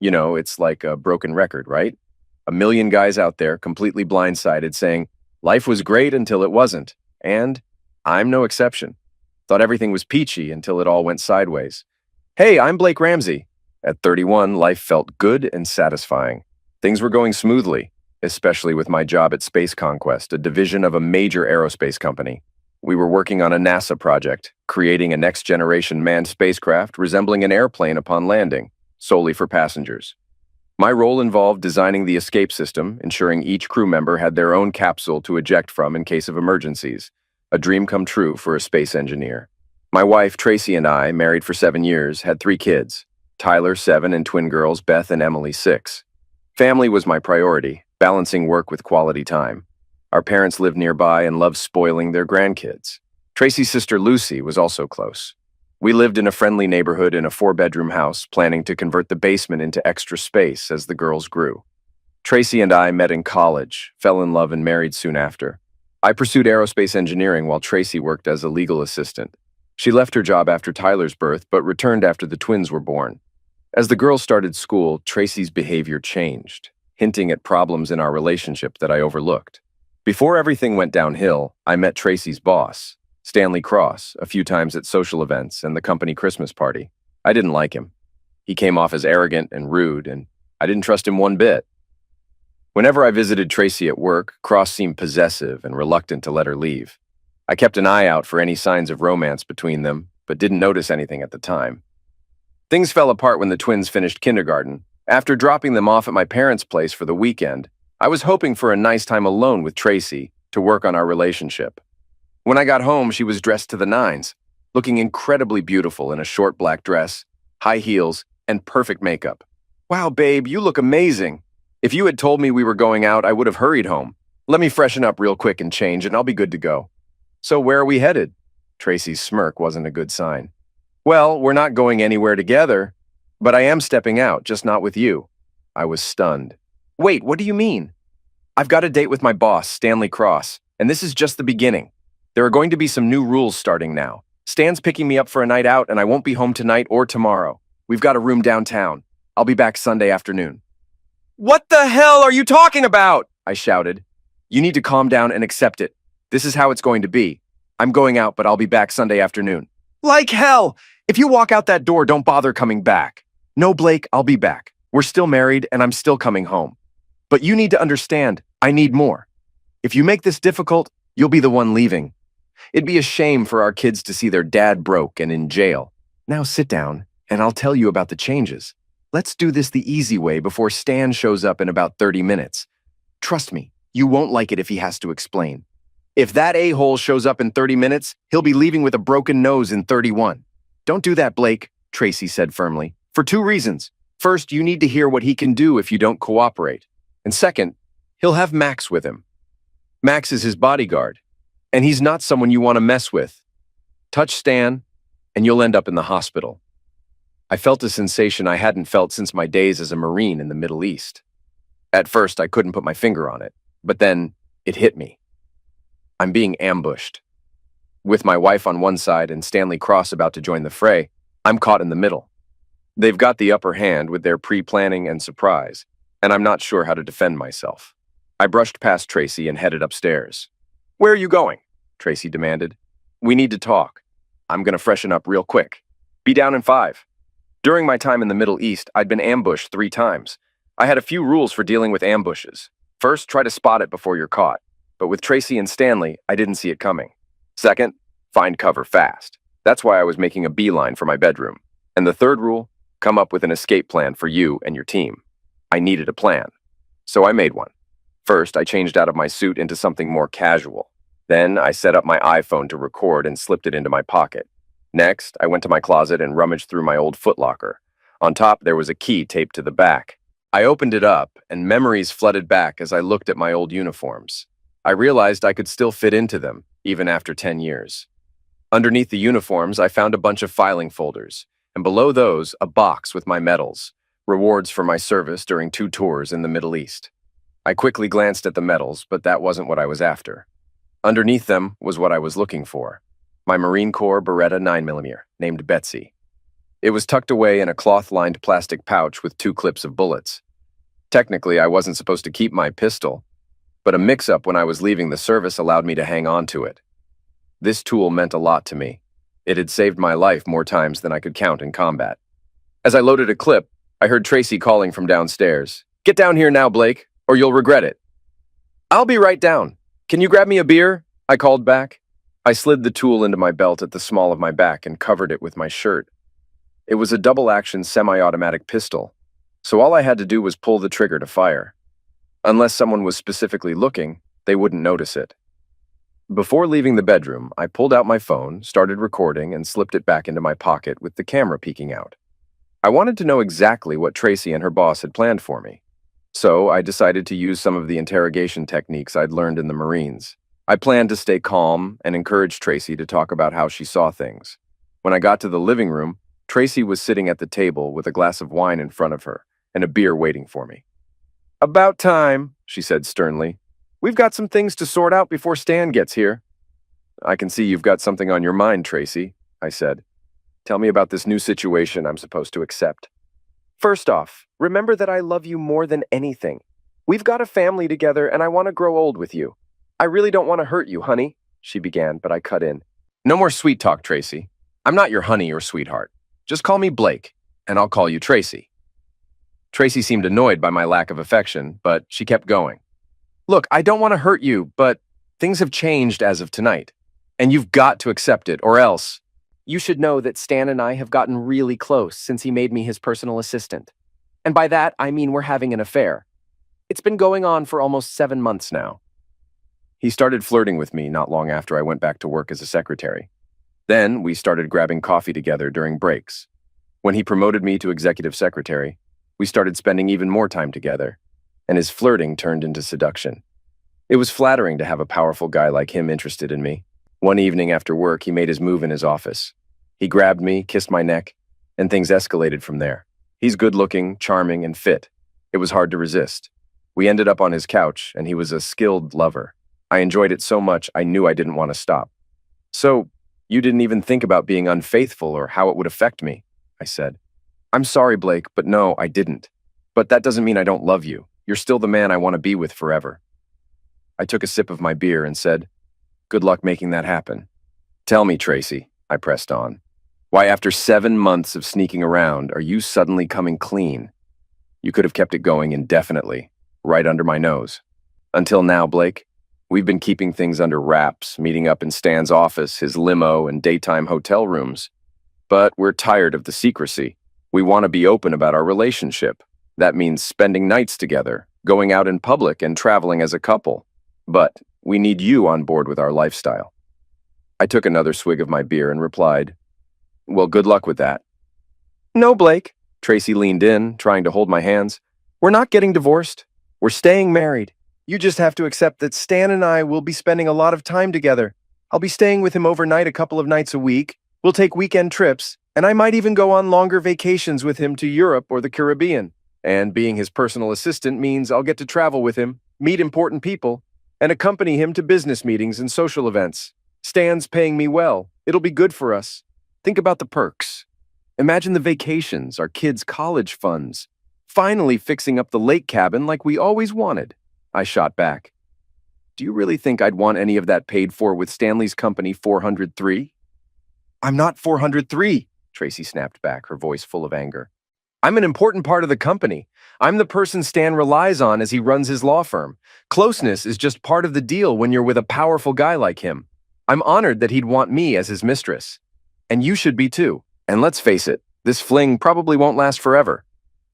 It's like a broken record, right? A million guys out there completely blindsided saying, life was great until it wasn't. And I'm no exception. Thought everything was peachy until it all went sideways. Hey, I'm Blake Ramsey. At 31, life felt good and satisfying. Things were going smoothly, especially with my job at Space Conquest, a division of a major aerospace company. We were working on a NASA project, creating a next-generation manned spacecraft resembling an airplane upon landing, solely for passengers. My role involved designing the escape system, ensuring each crew member had their own capsule to eject from in case of emergencies, a dream come true for a space engineer. My wife, Tracy, and I, married for 7 years, had 3 kids, Tyler, 7, and twin girls, Beth and Emily, 6. Family was my priority, balancing work with quality time. Our parents lived nearby and loved spoiling their grandkids. Tracy's sister Lucy was also close. We lived in a friendly neighborhood in a 4-bedroom house, planning to convert the basement into extra space as the girls grew. Tracy and I met in college, fell in love and married soon after. I pursued aerospace engineering while Tracy worked as a legal assistant. She left her job after Tyler's birth, but returned after the twins were born. As the girls started school, Tracy's behavior changed, hinting at problems in our relationship that I overlooked. Before everything went downhill, I met Tracy's boss, Stanley Cross, a few times at social events and the company Christmas party. I didn't like him. He came off as arrogant and rude, and I didn't trust him one bit. Whenever I visited Tracy at work, Cross seemed possessive and reluctant to let her leave. I kept an eye out for any signs of romance between them, but didn't notice anything at the time. Things fell apart when the twins finished kindergarten. After dropping them off at my parents' place for the weekend, I was hoping for a nice time alone with Tracy to work on our relationship. When I got home, she was dressed to the nines, looking incredibly beautiful in a short black dress, high heels, and perfect makeup. Wow, babe, you look amazing. If you had told me we were going out, I would have hurried home. Let me freshen up real quick and change, and I'll be good to go. So where are we headed? Tracy's smirk wasn't a good sign. Well, we're not going anywhere together, but I am stepping out, just not with you. I was stunned. Wait, what do you mean? I've got a date with my boss, Stanley Cross, and this is just the beginning. There are going to be some new rules starting now. Stan's picking me up for a night out, and I won't be home tonight or tomorrow. We've got a room downtown. I'll be back Sunday afternoon. What the hell are you talking about? I shouted. You need to calm down and accept it. This is how it's going to be. I'm going out, but I'll be back Sunday afternoon. Like hell! If you walk out that door, don't bother coming back. No, Blake, I'll be back. We're still married, and I'm still coming home. But you need to understand, I need more. If you make this difficult, you'll be the one leaving. It'd be a shame for our kids to see their dad broke and in jail. Now sit down, and I'll tell you about the changes. Let's do this the easy way before Stan shows up in about 30 minutes. Trust me, you won't like it if he has to explain. If that a-hole shows up in 30 minutes, he'll be leaving with a broken nose in 31. Don't do that, Blake, Tracy said firmly, for 2 reasons. First, you need to hear what he can do if you don't cooperate. And second, he'll have Max with him. Max is his bodyguard, and he's not someone you want to mess with. Touch Stan, and you'll end up in the hospital. I felt a sensation I hadn't felt since my days as a Marine in the Middle East. At first, I couldn't put my finger on it, but then it hit me. I'm being ambushed. With my wife on one side and Stanley Cross about to join the fray, I'm caught in the middle. They've got the upper hand with their pre-planning and surprise, and I'm not sure how to defend myself. I brushed past Tracy and headed upstairs. Where are you going? Tracy demanded. We need to talk. I'm going to freshen up real quick. Be down in 5. During my time in the Middle East, I'd been ambushed 3 times. I had a few rules for dealing with ambushes. First, try to spot it before you're caught. But with Tracy and Stanley, I didn't see it coming. Second, find cover fast. That's why I was making a beeline for my bedroom. And the third rule, come up with an escape plan for you and your team. I needed a plan. So I made one. First, I changed out of my suit into something more casual. Then, I set up my iPhone to record and slipped it into my pocket. Next, I went to my closet and rummaged through my old footlocker. On top, there was a key taped to the back. I opened it up, and memories flooded back as I looked at my old uniforms. I realized I could still fit into them, even after 10 years. Underneath the uniforms, I found a bunch of filing folders, and below those, a box with my medals, rewards for my service during 2 tours in the Middle East. I quickly glanced at the medals, but that wasn't what I was after. Underneath them was what I was looking for. My Marine Corps Beretta 9mm, named Betsy. It was tucked away in a cloth-lined plastic pouch with 2 clips of bullets. Technically, I wasn't supposed to keep my pistol, but a mix-up when I was leaving the service allowed me to hang on to it. This tool meant a lot to me. It had saved my life more times than I could count in combat. As I loaded a clip, I heard Tracy calling from downstairs. "Get down here now, Blake, or you'll regret it." "I'll be right down. Can you grab me a beer?" I called back. I slid the tool into my belt at the small of my back and covered it with my shirt. It was a double-action semi-automatic pistol, so all I had to do was pull the trigger to fire. Unless someone was specifically looking, they wouldn't notice it. Before leaving the bedroom, I pulled out my phone, started recording, and slipped it back into my pocket with the camera peeking out. I wanted to know exactly what Tracy and her boss had planned for me. So I decided to use some of the interrogation techniques I'd learned in the Marines. I planned to stay calm and encourage Tracy to talk about how she saw things. When I got to the living room, Tracy was sitting at the table with a glass of wine in front of her and a beer waiting for me. "About time," she said sternly. "We've got some things to sort out before Stan gets here." "I can see you've got something on your mind, Tracy," I said. "Tell me about this new situation I'm supposed to accept." "First off, remember that I love you more than anything. We've got a family together and I want to grow old with you. I really don't want to hurt you, honey," she began, but I cut in. "No more sweet talk, Tracy. I'm not your honey or sweetheart. Just call me Blake, and I'll call you Tracy." Tracy seemed annoyed by my lack of affection, but she kept going. "Look, I don't want to hurt you, but things have changed as of tonight, and you've got to accept it, or else. You should know that Stan and I have gotten really close since he made me his personal assistant. And by that, I mean we're having an affair. It's been going on for almost 7 months now." He started flirting with me not long after I went back to work as a secretary. Then we started grabbing coffee together during breaks. When he promoted me to executive secretary, we started spending even more time together, and his flirting turned into seduction. It was flattering to have a powerful guy like him interested in me. One evening after work, he made his move in his office. He grabbed me, kissed my neck, and things escalated from there. He's good-looking, charming, and fit. It was hard to resist. We ended up on his couch, and he was a skilled lover. I enjoyed it so much I knew I didn't want to stop. "So, you didn't even think about being unfaithful or how it would affect me," I said. "I'm sorry, Blake, but no, I didn't. But that doesn't mean I don't love you. You're still the man I want to be with forever." I took a sip of my beer and said, "Good luck making that happen." "Tell me, Tracy," I pressed on. "Why, after 7 months of sneaking around, are you suddenly coming clean? You could have kept it going indefinitely, right under my nose. Until now, Blake, we've been keeping things under wraps, meeting up in Stan's office, his limo, and daytime hotel rooms. But we're tired of the secrecy. We want to be open about our relationship. That means spending nights together, going out in public, and traveling as a couple. But we need you on board with our lifestyle." I took another swig of my beer and replied, "Well, good luck with that." "No, Blake." Tracy leaned in, trying to hold my hands. "We're not getting divorced. We're staying married. You just have to accept that Stan and I will be spending a lot of time together. I'll be staying with him overnight a couple of nights a week. We'll take weekend trips, and I might even go on longer vacations with him to Europe or the Caribbean. And being his personal assistant means I'll get to travel with him, meet important people, and accompany him to business meetings and social events. Stan's paying me well. It'll be good for us. Think about the perks. Imagine the vacations, our kids' college funds. Finally fixing up the lake cabin like we always wanted." I shot back. "Do you really think I'd want any of that paid for with Stanley's company 403? "I'm not 403, Tracy snapped back, her voice full of anger. "I'm an important part of the company. I'm the person Stan relies on as he runs his law firm. Closeness is just part of the deal when you're with a powerful guy like him. I'm honored that he'd want me as his mistress. And you should be too. And let's face it, this fling probably won't last forever.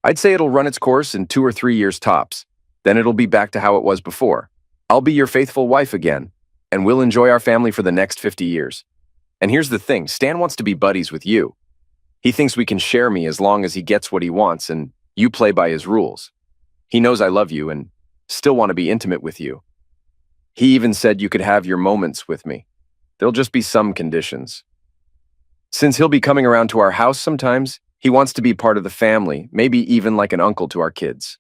I'd say it'll run its course in 2 or 3 years tops. Then it'll be back to how it was before. I'll be your faithful wife again, and we'll enjoy our family for the next 50 years. And here's the thing, Stan wants to be buddies with you. He thinks we can share me as long as he gets what he wants and you play by his rules. He knows I love you and still want to be intimate with you. He even said you could have your moments with me. There'll just be some conditions. Since he'll be coming around to our house sometimes, he wants to be part of the family, maybe even like an uncle to our kids."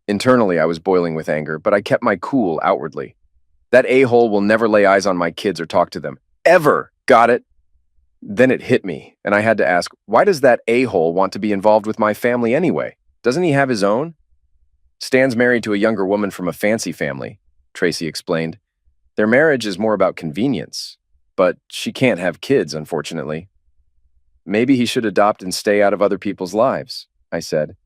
Internally, I was boiling with anger, but I kept my cool outwardly. That a-hole will never lay eyes on my kids or talk to them. Ever! Got it? Then it hit me, and I had to ask, why does that a-hole want to be involved with my family anyway? Doesn't he have his own? Stan's married to a younger woman from a fancy family, Tracy explained. Their marriage is more about convenience, but she can't have kids, unfortunately. Maybe he should adopt and stay out of other people's lives, I said.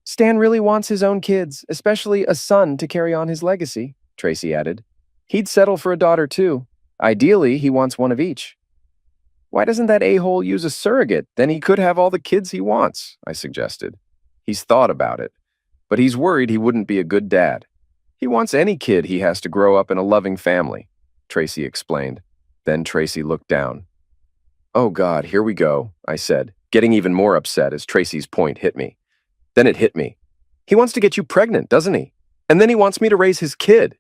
Stan really wants his own kids, especially a son to carry on his legacy, Tracy added. He'd settle for a daughter too. Ideally, he wants one of each. Why doesn't that a-hole use a surrogate? Then he could have all the kids he wants, I suggested. He's thought about it, but he's worried he wouldn't be a good dad. He wants any kid he has to grow up in a loving family, Tracy explained. Then Tracy looked down. Oh God, here we go, I said, getting even more upset as Tracy's point hit me. Then it hit me. He wants to get you pregnant, doesn't he? And then he wants me to raise his kid.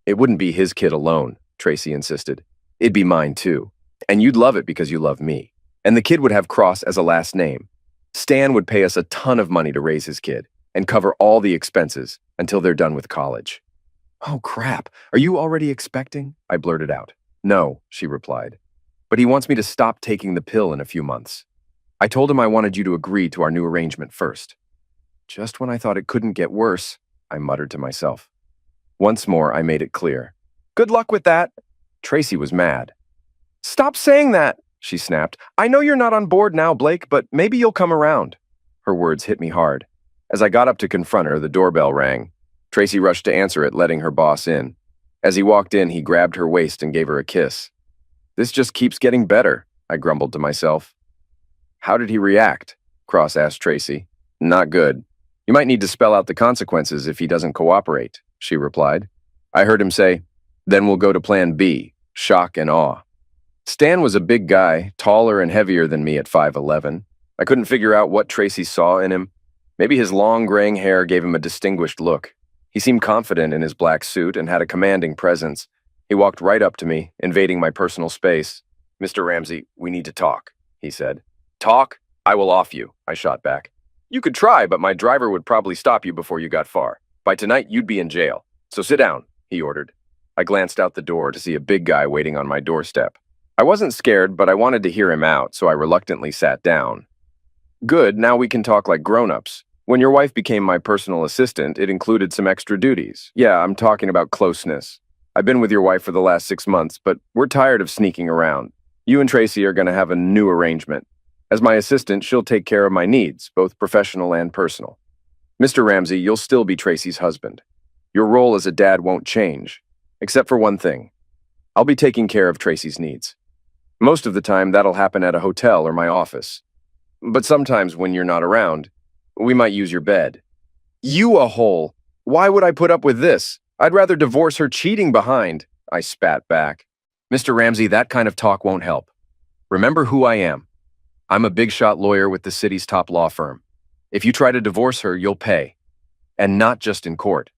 It wouldn't be his kid alone, Tracy insisted. It'd be mine too. And you'd love it because you love me. And the kid would have Cross as a last name. Stan would pay us a ton of money to raise his kid and cover all the expenses until they're done with college. Oh crap, are you already expecting? I blurted out. No, she replied. But he wants me to stop taking the pill in a few months. I told him I wanted you to agree to our new arrangement first. Just when I thought it couldn't get worse, I muttered to myself. Once more, I made it clear. Good luck with that. Tracy was mad. Stop saying that, she snapped. I know you're not on board now, Blake, but maybe you'll come around. Her words hit me hard. As I got up to confront her, the doorbell rang. Tracy rushed to answer it, letting her boss in. As he walked in, he grabbed her waist and gave her a kiss. This just keeps getting better, I grumbled to myself. How did he react? Cross asked Tracy. Not good. You might need to spell out the consequences if he doesn't cooperate, she replied. I heard him say, then we'll go to plan B, shock and awe. Stan was a big guy, taller and heavier than me at 5'11". I couldn't figure out what Tracy saw in him. Maybe his long graying hair gave him a distinguished look. He seemed confident in his black suit and had a commanding presence. He walked right up to me, invading my personal space. Mr. Ramsey, we need to talk, he said. Talk? I will off you, I shot back. You could try, but my driver would probably stop you before you got far. By tonight, you'd be in jail. So sit down, he ordered. I glanced out the door to see a big guy waiting on my doorstep. I wasn't scared, but I wanted to hear him out, so I reluctantly sat down. Good, now we can talk like grown-ups. When your wife became my personal assistant, it included some extra duties. Yeah, I'm talking about closeness. I've been with your wife for the last 6 months, but we're tired of sneaking around. You and Tracy are going to have a new arrangement. As my assistant, she'll take care of my needs, both professional and personal. Mr. Ramsey, you'll still be Tracy's husband. Your role as a dad won't change, except for one thing. I'll be taking care of Tracy's needs. Most of the time, that'll happen at a hotel or my office. But sometimes when you're not around, we might use your bed. You a hole! Why would I put up with this? I'd rather divorce her cheating behind, I spat back. Mr. Ramsey, that kind of talk won't help. Remember who I am. I'm a big-shot lawyer with the city's top law firm. If you try to divorce her, you'll pay. And not just in court.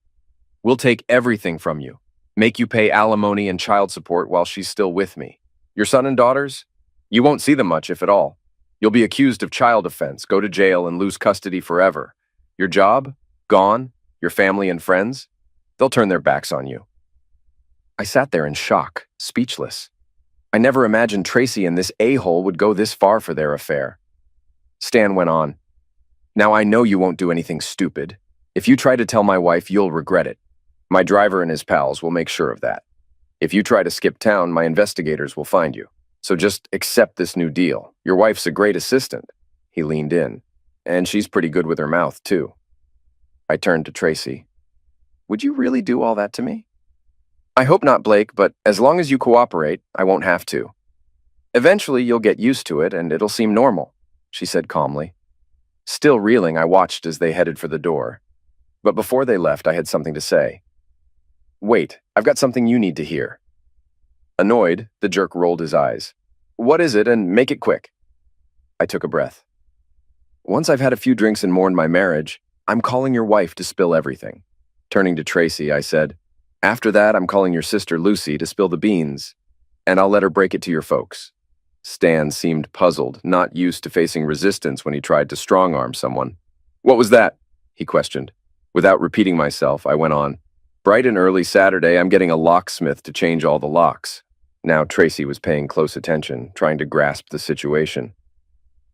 We'll take everything from you, make you pay alimony and child support while she's still with me. Your son and daughters? You won't see them much, if at all. You'll be accused of child offense, go to jail, and lose custody forever. Your job? Gone? Your family and friends? They'll turn their backs on you. I sat there in shock, speechless. I never imagined Tracy and this a-hole would go this far for their affair. Stan went on. Now I know you won't do anything stupid. If you try to tell my wife, you'll regret it. My driver and his pals will make sure of that. If you try to skip town, my investigators will find you. So just accept this new deal. Your wife's a great assistant. He leaned in. And she's pretty good with her mouth, too. I turned to Tracy. Would you really do all that to me? I hope not, Blake, but as long as you cooperate, I won't have to. Eventually, you'll get used to it, and it'll seem normal, she said calmly. Still reeling, I watched as they headed for the door. But before they left, I had something to say. Wait, I've got something you need to hear. Annoyed, the jerk rolled his eyes. What is it, and make it quick? I took a breath. Once I've had a few drinks and mourned my marriage, I'm calling your wife to spill everything. Turning to Tracy, I said, after that, I'm calling your sister Lucy to spill the beans, and I'll let her break it to your folks. Stan seemed puzzled, not used to facing resistance when he tried to strong-arm someone. What was that? He questioned. Without repeating myself, I went on. Bright and early Saturday, I'm getting a locksmith to change all the locks. Now Tracy was paying close attention, trying to grasp the situation.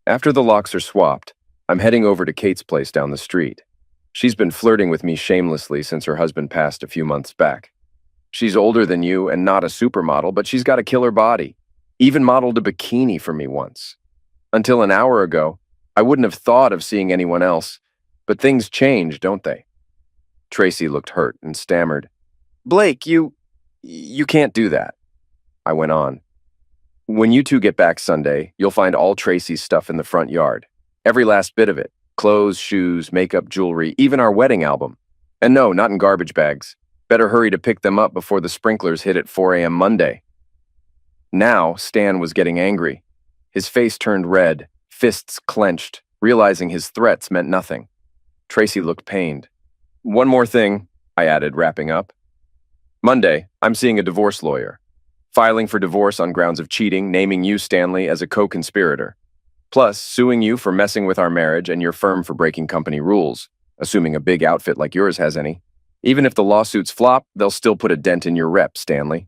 After the locks are swapped, I'm heading over to Kate's place down the street. She's been flirting with me shamelessly since her husband passed a few months back. She's older than you and not a supermodel, but she's got a killer body. Even modeled a bikini for me once. Until an hour ago, I wouldn't have thought of seeing anyone else, but things change, don't they? Tracy looked hurt and stammered. Blake, you can't do that. I went on. When you two get back Sunday, you'll find all Tracy's stuff in the front yard. Every last bit of it. Clothes, shoes, makeup, jewelry, even our wedding album. And no, not in garbage bags. Better hurry to pick them up before the sprinklers hit at 4 a.m. Monday. Now, Stan was getting angry. His face turned red, fists clenched, realizing his threats meant nothing. Tracy looked pained. One more thing, I added, wrapping up. Monday, I'm seeing a divorce lawyer. Filing for divorce on grounds of cheating, naming you, Stanley, as a co-conspirator. Plus, suing you for messing with our marriage and your firm for breaking company rules, assuming a big outfit like yours has any. Even if the lawsuits flop, they'll still put a dent in your rep, Stanley.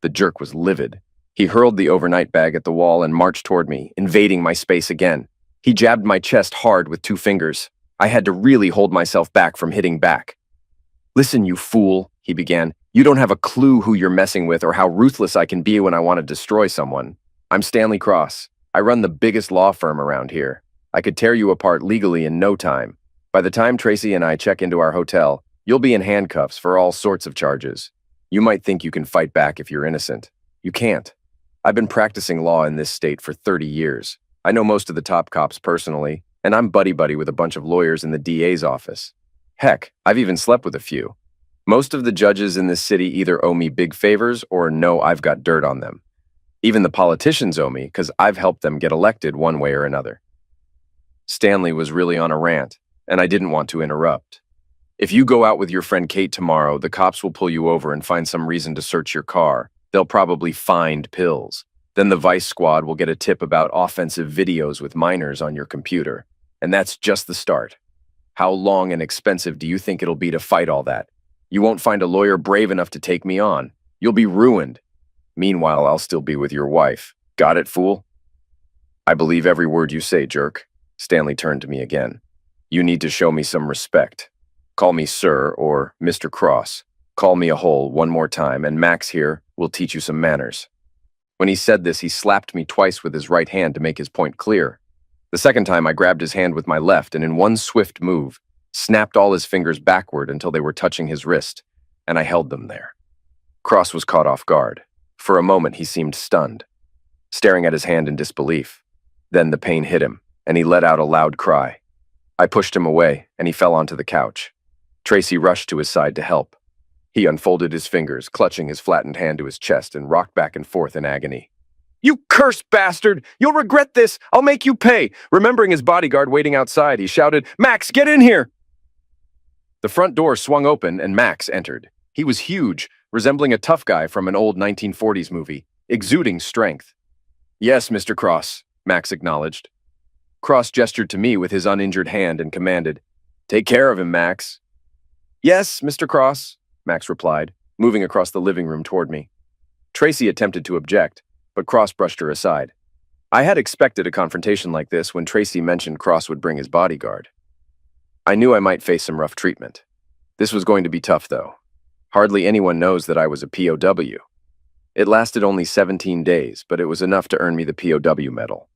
The jerk was livid. He hurled the overnight bag at the wall and marched toward me, invading my space again. He jabbed my chest hard with 2 fingers. I had to really hold myself back from hitting back. Listen, you fool, he began. You don't have a clue who you're messing with or how ruthless I can be when I want to destroy someone. I'm Stanley Cross. I run the biggest law firm around here. I could tear you apart legally in no time. By the time Tracy and I check into our hotel, you'll be in handcuffs for all sorts of charges. You might think you can fight back if you're innocent. You can't. I've been practicing law in this state for 30 years. I know most of the top cops personally, and I'm buddy-buddy with a bunch of lawyers in the DA's office. Heck, I've even slept with a few. Most of the judges in this city either owe me big favors or know I've got dirt on them. Even the politicians owe me because I've helped them get elected one way or another. Stanley was really on a rant, and I didn't want to interrupt. If you go out with your friend Kate tomorrow, the cops will pull you over and find some reason to search your car. They'll probably find pills. Then the Vice Squad will get a tip about offensive videos with minors on your computer. And that's just the start. How long and expensive do you think it'll be to fight all that? You won't find a lawyer brave enough to take me on. You'll be ruined. Meanwhile, I'll still be with your wife. Got it, fool? I believe every word you say, jerk. Stanley turned to me again. You need to show me some respect. Call me Sir or Mr. Cross. Call me a hole one more time, and Max here will teach you some manners. When he said this, he slapped me twice with his right hand to make his point clear. The second time, I grabbed his hand with my left and in one swift move, snapped all his fingers backward until they were touching his wrist, and I held them there. Cross was caught off guard. For a moment, he seemed stunned, staring at his hand in disbelief. Then the pain hit him, and he let out a loud cry. I pushed him away, and he fell onto the couch. Tracy rushed to his side to help. He unfolded his fingers, clutching his flattened hand to his chest, and rocked back and forth in agony. You cursed bastard! You'll regret this! I'll make you pay! Remembering his bodyguard waiting outside, he shouted, Max, get in here! The front door swung open, and Max entered. He was huge, resembling a tough guy from an old 1940s movie, exuding strength. Yes, Mr. Cross, Max acknowledged. Cross gestured to me with his uninjured hand and commanded, Take care of him, Max. Yes, Mr. Cross, Max replied, moving across the living room toward me. Tracy attempted to object, but Cross brushed her aside. I had expected a confrontation like this when Tracy mentioned Cross would bring his bodyguard. I knew I might face some rough treatment. This was going to be tough, though. Hardly anyone knows that I was a POW. It lasted only 17 days, but it was enough to earn me the POW medal.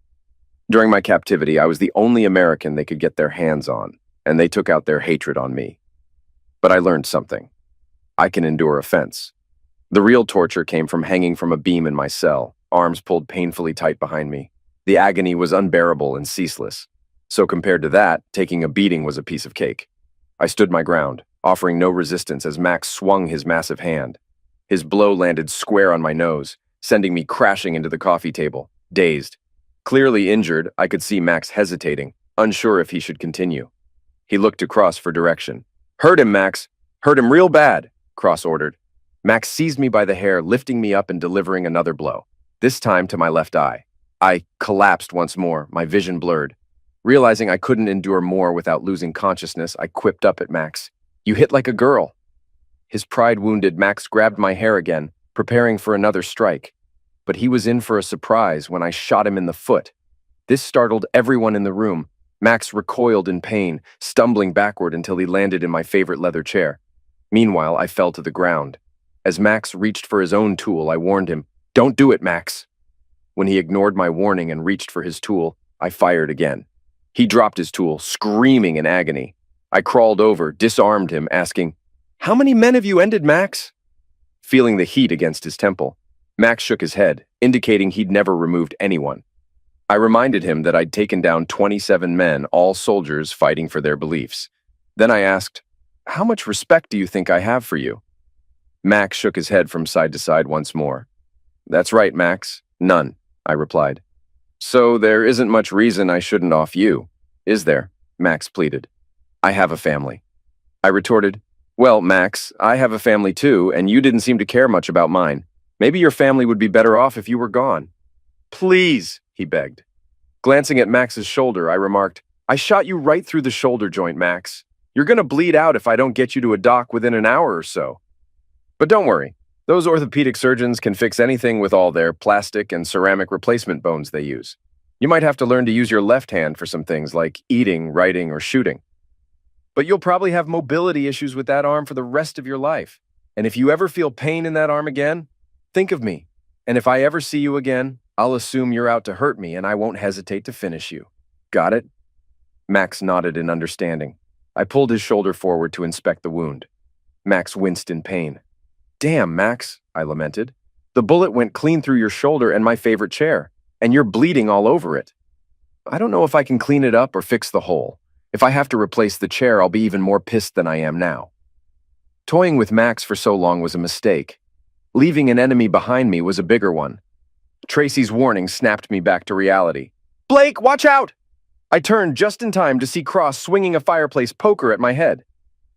During my captivity, I was the only American they could get their hands on, and they took out their hatred on me. But I learned something. I can endure offense. The real torture came from hanging from a beam in my cell, arms pulled painfully tight behind me. The agony was unbearable and ceaseless. So compared to that, taking a beating was a piece of cake. I stood my ground, offering no resistance as Max swung his massive hand. His blow landed square on my nose, sending me crashing into the coffee table, dazed. Clearly injured, I could see Max hesitating, unsure if he should continue. He looked across for direction. Hurt him, Max. Hurt him real bad, Cross ordered. Max seized me by the hair, lifting me up and delivering another blow, this time to my left eye. I collapsed once more, my vision blurred. Realizing I couldn't endure more without losing consciousness, I quipped up at Max. You hit like a girl. His pride wounded, Max grabbed my hair again, preparing for another strike. but he was in for a surprise when I shot him in the foot. This startled everyone in the room. Max recoiled in pain, stumbling backward until he landed in my favorite leather chair. Meanwhile, I fell to the ground. As Max reached for his own tool, I warned him, "Don't do it, Max." When he ignored my warning and reached for his tool, I fired again. He dropped his tool, screaming in agony. I crawled over, disarmed him, asking, "How many men have you ended, Max?" Feeling the heat against his temple, Max shook his head, indicating he'd never removed anyone. I reminded him that I'd taken down 27 men, all soldiers fighting for their beliefs. Then I asked, "How much respect do you think I have for you?" Max shook his head from side to side once more. "That's right, Max. None," I replied. "So there isn't much reason I shouldn't off you, is there?" Max pleaded. "I have a family." I retorted, "Well, Max, I have a family too, and you didn't seem to care much about mine. Maybe your family would be better off if you were gone." "Please," he begged. Glancing at Max's shoulder, I remarked, "I shot you right through the shoulder joint, Max. You're gonna bleed out if I don't get you to a doc within an hour or so. But don't worry, those orthopedic surgeons can fix anything with all their plastic and ceramic replacement bones they use. You might have to learn to use your left hand for some things like eating, writing, or shooting. But you'll probably have mobility issues with that arm for the rest of your life. And if you ever feel pain in that arm again, think of me. And if I ever see you again, I'll assume you're out to hurt me and I won't hesitate to finish you. Got it?" Max nodded in understanding. I pulled his shoulder forward to inspect the wound. Max winced in pain. "Damn, Max," I lamented. "The bullet went clean through your shoulder and my favorite chair, and you're bleeding all over it. I don't know if I can clean it up or fix the hole. If I have to replace the chair, I'll be even more pissed than I am now." Toying with Max for so long was a mistake. Leaving an enemy behind me was a bigger one. Tracy's warning snapped me back to reality. "Blake, watch out!" I turned just in time to see Cross swinging a fireplace poker at my head.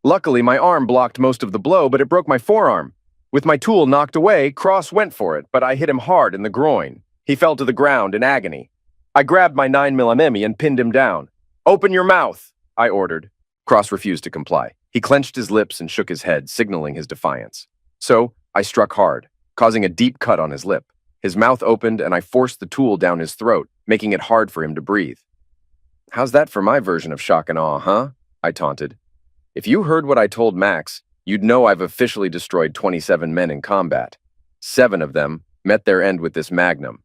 Luckily, my arm blocked most of the blow, but it broke my forearm. With my tool knocked away, Cross went for it, but I hit him hard in the groin. He fell to the ground in agony. I grabbed my 9mm and pinned him down. "Open your mouth," I ordered. Cross refused to comply. He clenched his lips and shook his head, signaling his defiance. So, I struck hard, causing a deep cut on his lip. His mouth opened and I forced the tool down his throat, making it hard for him to breathe. "How's that for my version of shock and awe, huh?" I taunted. "If you heard what I told Max, you'd know I've officially destroyed 27 men in combat. 7 of them met their end with this magnum.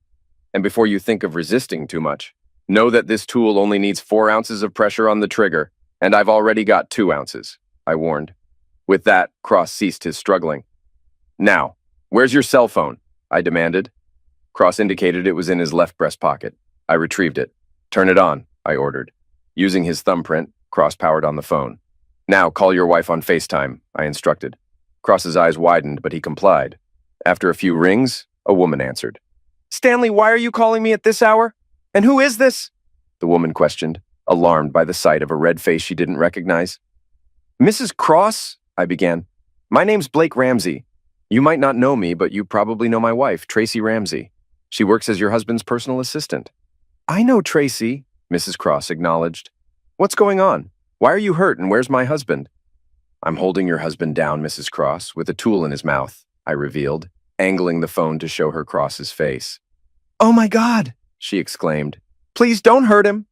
And before you think of resisting too much, know that this tool only needs 4 ounces of pressure on the trigger, and I've already got 2 ounces, I warned. With that, Cross ceased his struggling. "Now, where's your cell phone?" I demanded. Cross indicated it was in his left breast pocket. I retrieved it. "Turn it on," I ordered. Using his thumbprint, Cross powered on the phone. "Now call your wife on FaceTime," I instructed. Cross's eyes widened, but he complied. After a few rings, a woman answered. "Stanley, why are you calling me at this hour? And who is this?" The woman questioned, alarmed by the sight of a red face she didn't recognize. "Mrs. Cross," I began. "My name's Blake Ramsey. You might not know me, but you probably know my wife, Tracy Ramsey. She works as your husband's personal assistant." "I know Tracy," Mrs. Cross acknowledged. "What's going on? Why are you hurt and where's my husband?" "I'm holding your husband down, Mrs. Cross, with a tool in his mouth," I revealed, angling the phone to show her Cross's face. "Oh my God," she exclaimed. "Please don't hurt him."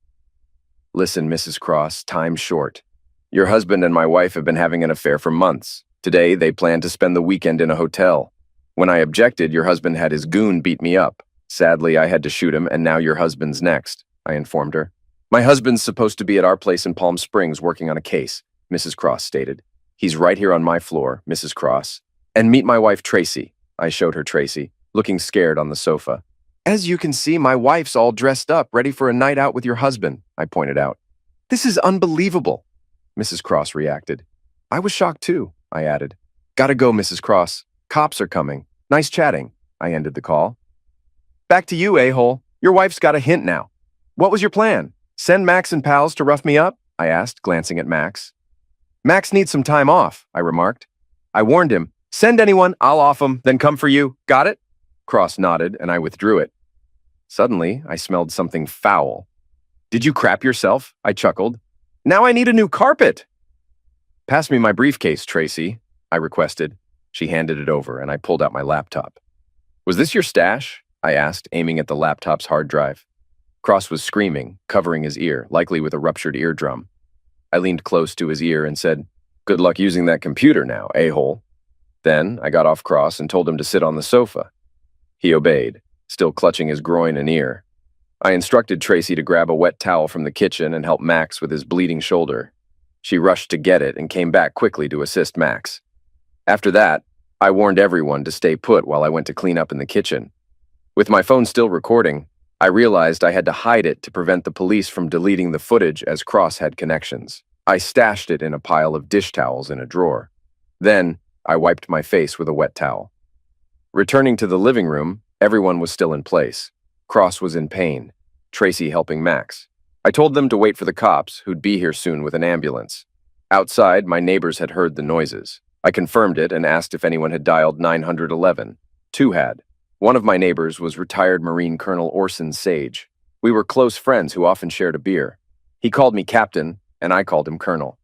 "Listen, Mrs. Cross, time's short. Your husband and my wife have been having an affair for months. Today, they plan to spend the weekend in a hotel. When I objected, your husband had his goon beat me up. Sadly, I had to shoot him, and now your husband's next," I informed her. "My husband's supposed to be at our place in Palm Springs working on a case," Mrs. Cross stated. "He's right here on my floor, Mrs. Cross. And meet my wife, Tracy." I showed her Tracy, looking scared on the sofa. "As you can see, my wife's all dressed up, ready for a night out with your husband," I pointed out. "This is unbelievable," Mrs. Cross reacted. "I was shocked too," I added. "Gotta go, Mrs. Cross. Cops are coming. Nice chatting," I ended the call. "Back to you, a-hole. Your wife's got a hint now. What was your plan? Send Max and pals to rough me up?" I asked, glancing at Max. "Max needs some time off," I remarked. I warned him, "Send anyone, I'll off 'em, then come for you. Got it?" Cross nodded, and I withdrew it. Suddenly, I smelled something foul. "Did you crap yourself?" I chuckled. "Now I need a new carpet." "Pass me my briefcase, Tracy," I requested. She handed it over, and I pulled out my laptop. "Was this your stash?" I asked, aiming at the laptop's hard drive. Cross was screaming, covering his ear, likely with a ruptured eardrum. I leaned close to his ear and said, "Good luck using that computer now, a-hole." Then I got off Cross and told him to sit on the sofa. He obeyed, still clutching his groin and ear. I instructed Tracy to grab a wet towel from the kitchen and help Max with his bleeding shoulder. She rushed to get it and came back quickly to assist Max. After that, I warned everyone to stay put while I went to clean up in the kitchen. With my phone still recording, I realized I had to hide it to prevent the police from deleting the footage as Cross had connections. I stashed it in a pile of dish towels in a drawer. Then, I wiped my face with a wet towel. Returning to the living room, everyone was still in place. Cross was in pain, Tracy helping Max. I told them to wait for the cops, who'd be here soon with an ambulance. Outside, my neighbors had heard the noises. I confirmed it and asked if anyone had dialed 911. Two had. One of my neighbors was retired Marine Colonel Orson Sage. We were close friends who often shared a beer. He called me Captain, and I called him Colonel.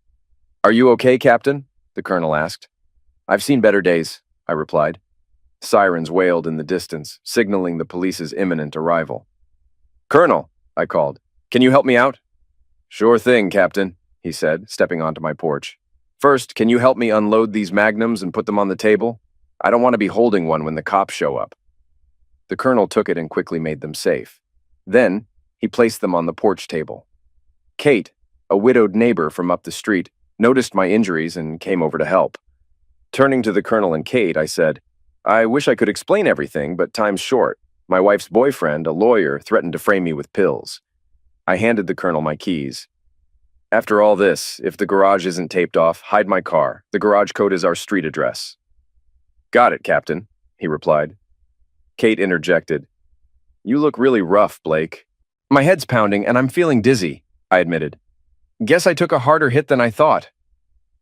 "Are you okay, Captain?" the Colonel asked. "I've seen better days," I replied. Sirens wailed in the distance, signaling the police's imminent arrival. "Colonel," I called, "can you help me out?" "Sure thing, Captain," he said, stepping onto my porch. "First, can you help me unload these magnums and put them on the table? I don't want to be holding one when the cops show up." The Colonel took it and quickly made them safe. Then, he placed them on the porch table. Kate, a widowed neighbor from up the street, noticed my injuries and came over to help. Turning to the Colonel and Kate, I said, "I wish I could explain everything, but time's short. My wife's boyfriend, a lawyer, threatened to frame me with pills." I handed the Colonel my keys. "After all this, if the garage isn't taped off, hide my car. The garage code is our street address." "Got it, Captain," he replied. Kate interjected, "You look really rough, Blake." "My head's pounding and I'm feeling dizzy," I admitted. "Guess I took a harder hit than I thought."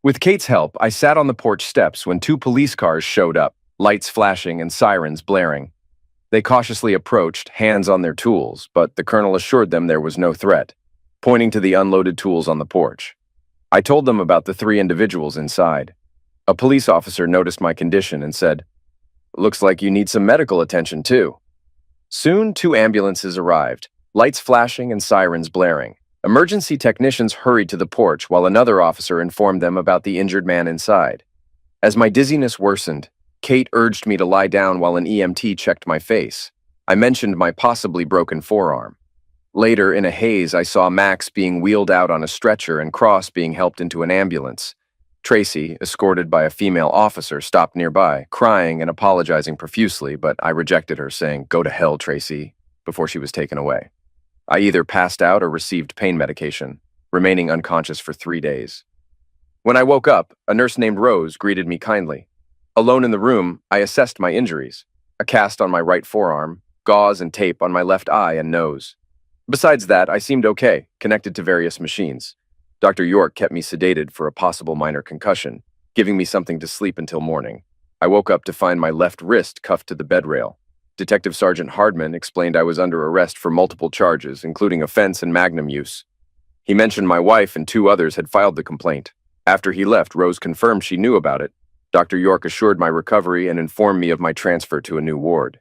With Kate's help, I sat on the porch steps when two police cars showed up, lights flashing and sirens blaring. They cautiously approached, hands on their tools, but the Colonel assured them there was no threat, pointing to the unloaded tools on the porch. I told them about the three individuals inside. A police officer noticed my condition and said, "Looks like you need some medical attention too." Soon, two ambulances arrived, lights flashing and sirens blaring. Emergency technicians hurried to the porch while another officer informed them about the injured man inside. As my dizziness worsened, Kate urged me to lie down while an EMT checked my face. I mentioned my possibly broken forearm. Later, in a haze, I saw Max being wheeled out on a stretcher and Cross being helped into an ambulance. Tracy, escorted by a female officer, stopped nearby, crying and apologizing profusely, but I rejected her, saying, "Go to hell, Tracy," before she was taken away. I either passed out or received pain medication, remaining unconscious for 3 days. When I woke up, a nurse named Rose greeted me kindly. Alone in the room, I assessed my injuries: a cast on my right forearm, gauze and tape on my left eye and nose. Besides that, I seemed okay, connected to various machines. Dr. York kept me sedated for a possible minor concussion, giving me something to sleep until morning. I woke up to find my left wrist cuffed to the bed rail. Detective Sergeant Hardman explained I was under arrest for multiple charges, including offense and magnum use. He mentioned my wife and 2 others had filed the complaint. After he left, Rose confirmed she knew about it. Dr. York assured my recovery and informed me of my transfer to a new ward.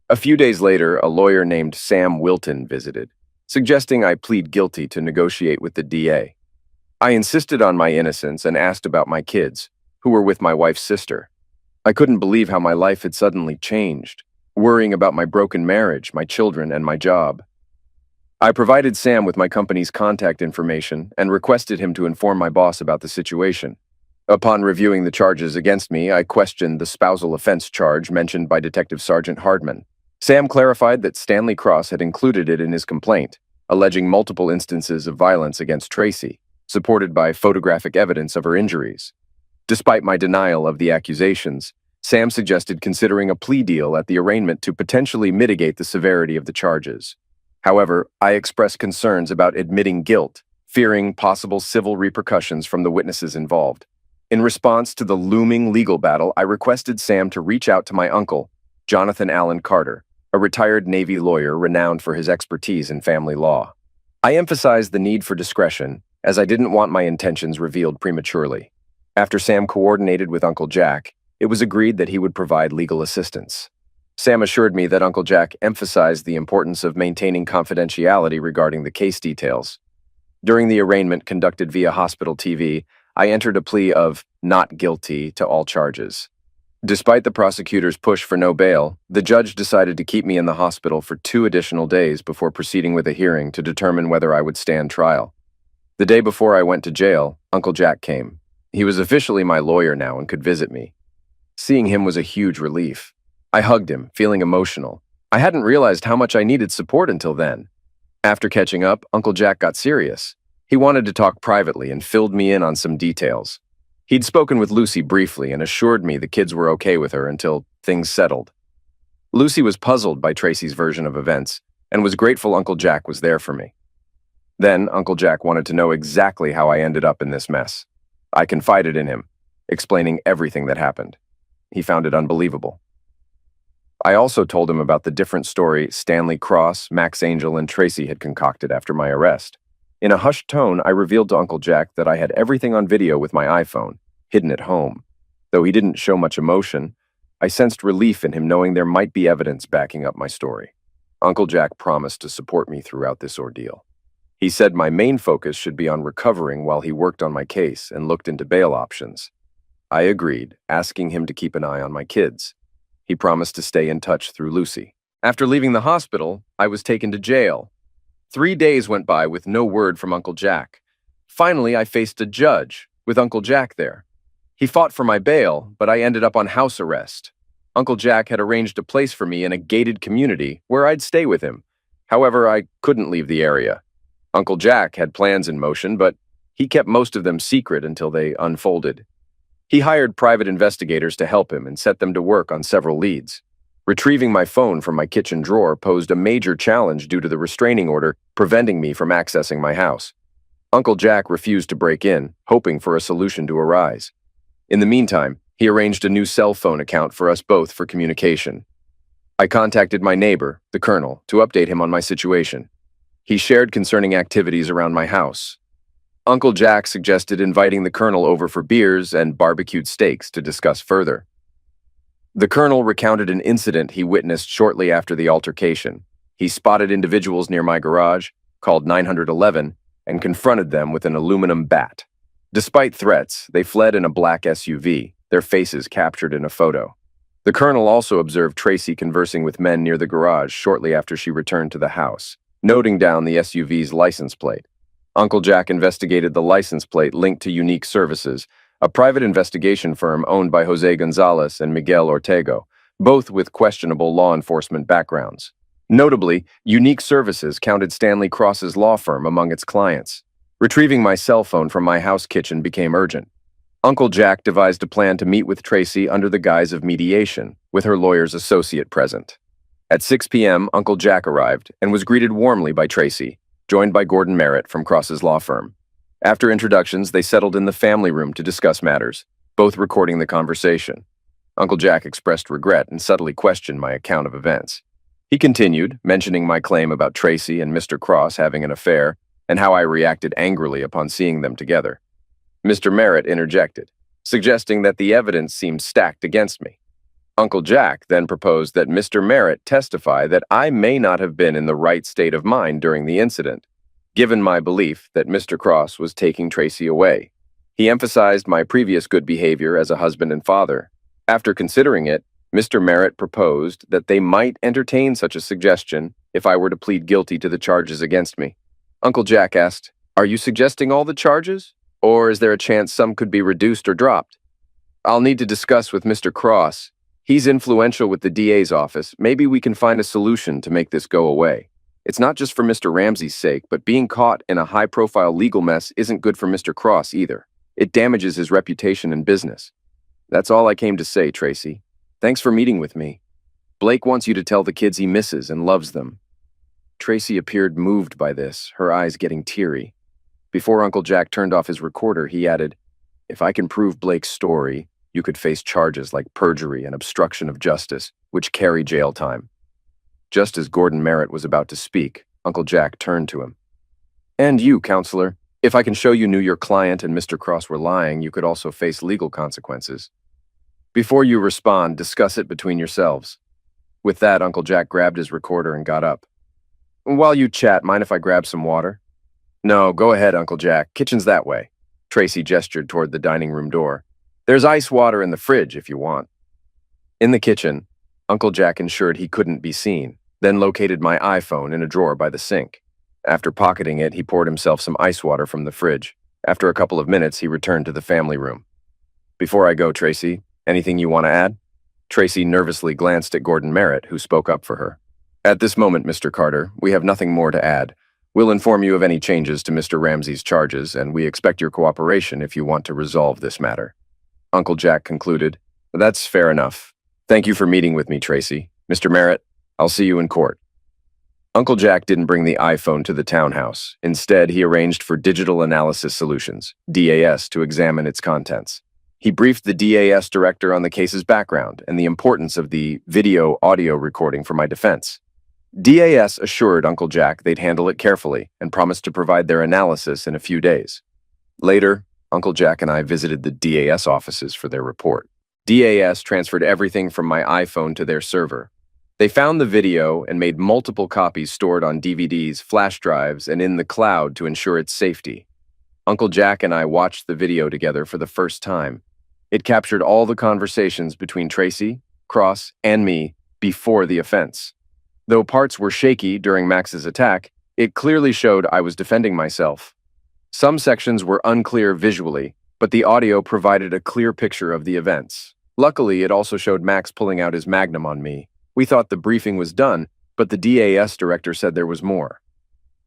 A few days later, a lawyer named Sam Wilton visited, suggesting I plead guilty to negotiate with the DA. I insisted on my innocence and asked about my kids, who were with my wife's sister. I couldn't believe how my life had suddenly changed, worrying about my broken marriage, my children, and my job. I provided Sam with my company's contact information and requested him to inform my boss about the situation. Upon reviewing the charges against me, I questioned the spousal offense charge mentioned by Detective Sergeant Hardman. Sam clarified that Stanley Cross had included it in his complaint, alleging multiple instances of violence against Tracy, supported by photographic evidence of her injuries. Despite my denial of the accusations, Sam suggested considering a plea deal at the arraignment to potentially mitigate the severity of the charges. However, I expressed concerns about admitting guilt, fearing possible civil repercussions from the witnesses involved. In response to the looming legal battle, I requested Sam to reach out to my uncle, Jonathan Allen Carter, a retired Navy lawyer renowned for his expertise in family law. I emphasized the need for discretion, as I didn't want my intentions revealed prematurely. After Sam coordinated with Uncle Jack, it was agreed that he would provide legal assistance. Sam assured me that Uncle Jack emphasized the importance of maintaining confidentiality regarding the case details. During the arraignment conducted via hospital TV, I entered a plea of not guilty to all charges. Despite the prosecutor's push for no bail, the judge decided to keep me in the hospital for 2 additional days before proceeding with a hearing to determine whether I would stand trial. The day before I went to jail, Uncle Jack came. He was officially my lawyer now and could visit me. Seeing him was a huge relief. I hugged him, feeling emotional. I hadn't realized how much I needed support until then. After catching up, Uncle Jack got serious. He wanted to talk privately and filled me in on some details. He'd spoken with Lucy briefly and assured me the kids were okay with her until things settled. Lucy was puzzled by Tracy's version of events and was grateful Uncle Jack was there for me. Then Uncle Jack wanted to know exactly how I ended up in this mess. I confided in him, explaining everything that happened. He found it unbelievable. I also told him about the different story Stanley Cross, Max Angel, and Tracy had concocted after my arrest. In a hushed tone, I revealed to Uncle Jack that I had everything on video with my iPhone, hidden at home. Though he didn't show much emotion, I sensed relief in him knowing there might be evidence backing up my story. Uncle Jack promised to support me throughout this ordeal. He said my main focus should be on recovering while he worked on my case and looked into bail options. I agreed, asking him to keep an eye on my kids. He promised to stay in touch through Lucy. After leaving the hospital, I was taken to jail. 3 days went by with no word from Uncle Jack. Finally, I faced a judge, with Uncle Jack there. He fought for my bail, but I ended up on house arrest. Uncle Jack had arranged a place for me in a gated community where I'd stay with him. However, I couldn't leave the area. Uncle Jack had plans in motion, but he kept most of them secret until they unfolded. He hired private investigators to help him and set them to work on several leads. Retrieving my phone from my kitchen drawer posed a major challenge due to the restraining order preventing me from accessing my house. Uncle Jack refused to break in, hoping for a solution to arise. In the meantime, he arranged a new cell phone account for us both for communication. I contacted my neighbor, the Colonel, to update him on my situation. He shared concerning activities around my house. Uncle Jack suggested inviting the Colonel over for beers and barbecued steaks to discuss further. The Colonel recounted an incident he witnessed shortly after the altercation. He spotted individuals near my garage, called 911, and confronted them with an aluminum bat. Despite threats, they fled in a black SUV, their faces captured in a photo. The Colonel also observed Tracy conversing with men near the garage shortly after she returned to the house, noting down the SUV's license plate. Uncle Jack investigated the license plate linked to Unique Services, a private investigation firm owned by Jose Gonzalez and Miguel Ortego, both with questionable law enforcement backgrounds. Notably, Unique Services counted Stanley Cross's law firm among its clients. Retrieving my cell phone from my house kitchen became urgent. Uncle Jack devised a plan to meet with Tracy under the guise of mediation, with her lawyer's associate present. At 6 p.m., Uncle Jack arrived and was greeted warmly by Tracy, joined by Gordon Merritt from Cross's law firm. After introductions, they settled in the family room to discuss matters, both recording the conversation. Uncle Jack expressed regret and subtly questioned my account of events. He continued, mentioning my claim about Tracy and Mr. Cross having an affair and how I reacted angrily upon seeing them together. Mr. Merritt interjected, suggesting that the evidence seemed stacked against me. Uncle Jack then proposed that Mr. Merritt testify that I may not have been in the right state of mind during the incident, given my belief that Mr. Cross was taking Tracy away. He emphasized my previous good behavior as a husband and father. After considering it, Mr. Merritt proposed that they might entertain such a suggestion if I were to plead guilty to the charges against me. Uncle Jack asked, "Are you suggesting all the charges? Or is there a chance some could be reduced or dropped?" "I'll need to discuss with Mr. Cross. He's influential with the DA's office. Maybe we can find a solution to make this go away. It's not just for Mr. Ramsey's sake, but being caught in a high-profile legal mess isn't good for Mr. Cross either. It damages his reputation in business." "That's all I came to say, Tracy. Thanks for meeting with me. Blake wants you to tell the kids he misses and loves them." Tracy appeared moved by this, her eyes getting teary. Before Uncle Jack turned off his recorder, he added, "If I can prove Blake's story, you could face charges like perjury and obstruction of justice, which carry jail time." Just as Gordon Merritt was about to speak, Uncle Jack turned to him. "And you, counselor, if I can show you knew your client and Mr. Cross were lying, you could also face legal consequences. Before you respond, discuss it between yourselves." With that, Uncle Jack grabbed his recorder and got up. While you chat, mind if I grab some water? No, go ahead, Uncle Jack. Kitchen's that way. Tracy gestured toward the dining room door. There's ice water in the fridge if you want. In the kitchen, Uncle Jack ensured he couldn't be seen, then located my iPhone in a drawer by the sink. After pocketing it, he poured himself some ice water from the fridge. After a couple of minutes, he returned to the family room. Before I go, Tracy, anything you want to add? Tracy nervously glanced at Gordon Merritt, who spoke up for her. At this moment, Mr. Carter, we have nothing more to add. We'll inform you of any changes to Mr. Ramsey's charges, and we expect your cooperation if you want to resolve this matter. Uncle Jack concluded, That's fair enough. Thank you for meeting with me, Tracy. Mr. Merritt, I'll see you in court. Uncle Jack didn't bring the iPhone to the townhouse. Instead, he arranged for Digital Analysis Solutions, DAS, to examine its contents. He briefed the DAS director on the case's background and the importance of the video-audio recording for my defense. DAS assured Uncle Jack they'd handle it carefully and promised to provide their analysis in a few days. Later, Uncle Jack and I visited the DAS offices for their report. DAS transferred everything from my iPhone to their server. They found the video and made multiple copies stored on DVDs, flash drives, and in the cloud to ensure its safety. Uncle Jack and I watched the video together for the first time. It captured all the conversations between Tracy, Cross, and me before the offense. Though parts were shaky during Max's attack, it clearly showed I was defending myself. Some sections were unclear visually, but the audio provided a clear picture of the events. Luckily, it also showed Max pulling out his magnum on me. We thought the briefing was done, but the DAS director said there was more.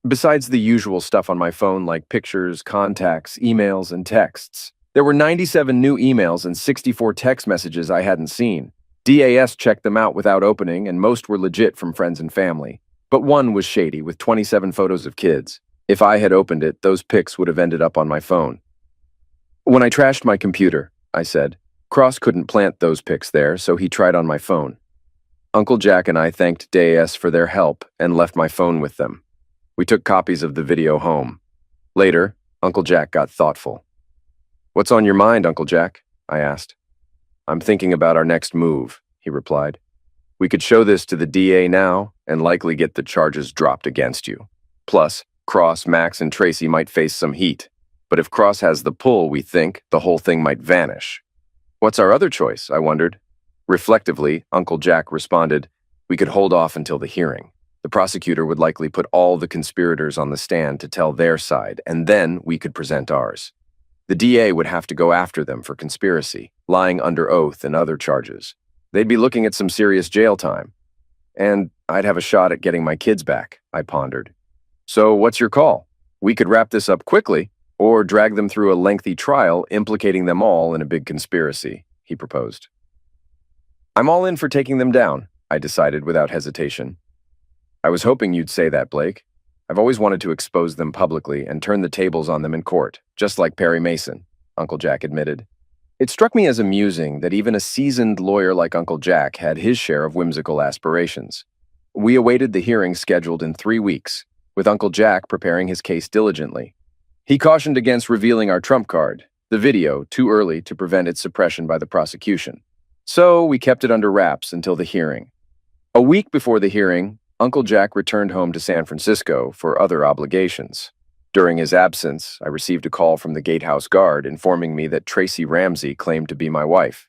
Besides the usual stuff on my phone like pictures, contacts, emails, and texts, there were 97 new emails and 64 text messages I hadn't seen. DAS checked them out without opening, and most were legit from friends and family. But one was shady, with 27 photos of kids. If I had opened it, those pics would have ended up on my phone. When I trashed my computer, I said, Cross couldn't plant those pics there, so he tried on my phone. Uncle Jack and I thanked DAS for their help and left my phone with them. We took copies of the video home. Later, Uncle Jack got thoughtful. What's on your mind, Uncle Jack? I asked. I'm thinking about our next move, he replied. We could show this to the DA now and likely get the charges dropped against you. Plus, Cross, Max, and Tracy might face some heat. But if Cross has the pull, we think the whole thing might vanish. What's our other choice? I wondered. Reflectively, Uncle Jack responded, we could hold off until the hearing. The prosecutor would likely put all the conspirators on the stand to tell their side, and then we could present ours. The DA would have to go after them for conspiracy, lying under oath, and other charges. They'd be looking at some serious jail time. And I'd have a shot at getting my kids back, I pondered. So what's your call? We could wrap this up quickly, or drag them through a lengthy trial implicating them all in a big conspiracy, he proposed. I'm all in for taking them down, I decided without hesitation. I was hoping you'd say that, Blake. I've always wanted to expose them publicly and turn the tables on them in court, just like Perry Mason, Uncle Jack admitted. It struck me as amusing that even a seasoned lawyer like Uncle Jack had his share of whimsical aspirations. We awaited the hearing scheduled in 3 weeks, with Uncle Jack preparing his case diligently. He cautioned against revealing our trump card, the video, too early to prevent its suppression by the prosecution. So we kept it under wraps until the hearing. A week before the hearing, Uncle Jack returned home to San Francisco for other obligations. During his absence, I received a call from the gatehouse guard informing me that Tracy Ramsey claimed to be my wife.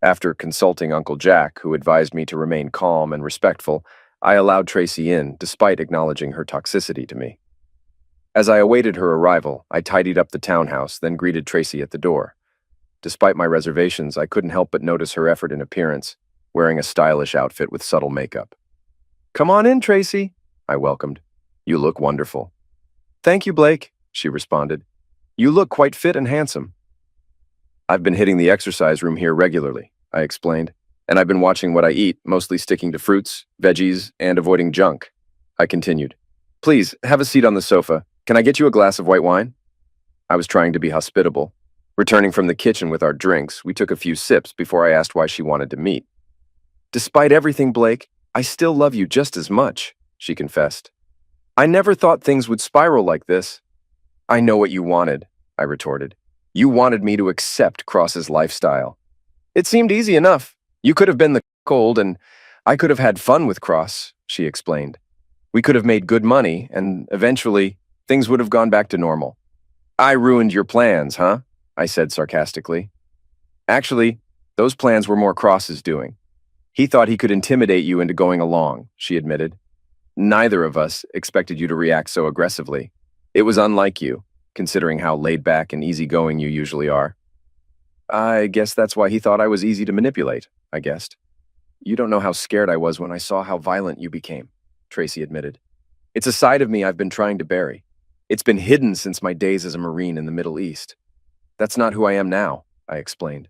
After consulting Uncle Jack, who advised me to remain calm and respectful, I allowed Tracy in, despite acknowledging her toxicity to me. As I awaited her arrival, I tidied up the townhouse, then greeted Tracy at the door. Despite my reservations, I couldn't help but notice her effort in appearance, wearing a stylish outfit with subtle makeup. Come on in, Tracy, I welcomed. You look wonderful. Thank you, Blake, she responded. You look quite fit and handsome. I've been hitting the exercise room here regularly, I explained, and I've been watching what I eat, mostly sticking to fruits, veggies, and avoiding junk. I continued. Please, have a seat on the sofa. Can I get you a glass of white wine? I was trying to be hospitable. Returning from the kitchen with our drinks, we took a few sips before I asked why she wanted to meet. Despite everything, Blake, I still love you just as much, she confessed. I never thought things would spiral like this. I know what you wanted, I retorted. You wanted me to accept Cross's lifestyle. It seemed easy enough. You could have been the cold, and I could have had fun with Cross, she explained. We could have made good money, and eventually, things would have gone back to normal. I ruined your plans, huh? I said sarcastically. Actually, those plans were more Cross's doing. He thought he could intimidate you into going along, she admitted. Neither of us expected you to react so aggressively. It was unlike you, considering how laid back and easygoing you usually are. I guess that's why he thought I was easy to manipulate, I guessed. You don't know how scared I was when I saw how violent you became, Tracy admitted. It's a side of me I've been trying to bury. It's been hidden since my days as a Marine in the Middle East. That's not who I am now, I explained.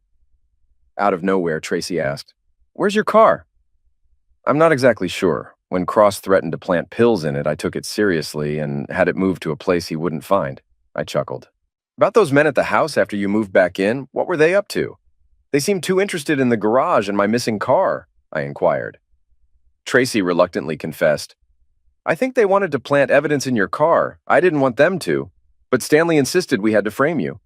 Out of nowhere, Tracy asked, "Where's your car?" I'm not exactly sure. When Cross threatened to plant pills in it, I took it seriously and had it moved to a place he wouldn't find. I chuckled. About those men at the house after you moved back in, what were they up to? They seemed too interested in the garage and my missing car, I inquired. Tracy reluctantly confessed, I think they wanted to plant evidence in your car. I didn't want them to, but Stanley insisted we had to frame you.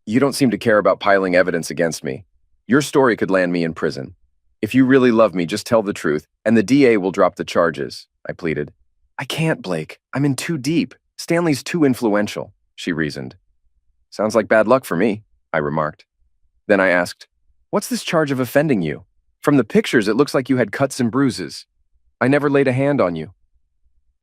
You don't seem to care about piling evidence against me. Your story could land me in prison. If you really love me, just tell the truth, and the DA will drop the charges, I pleaded. I can't, Blake. I'm in too deep. Stanley's too influential, she reasoned. Sounds like bad luck for me, I remarked. Then I asked, what's this charge of offending you? From the pictures, it looks like you had cuts and bruises. I never laid a hand on you.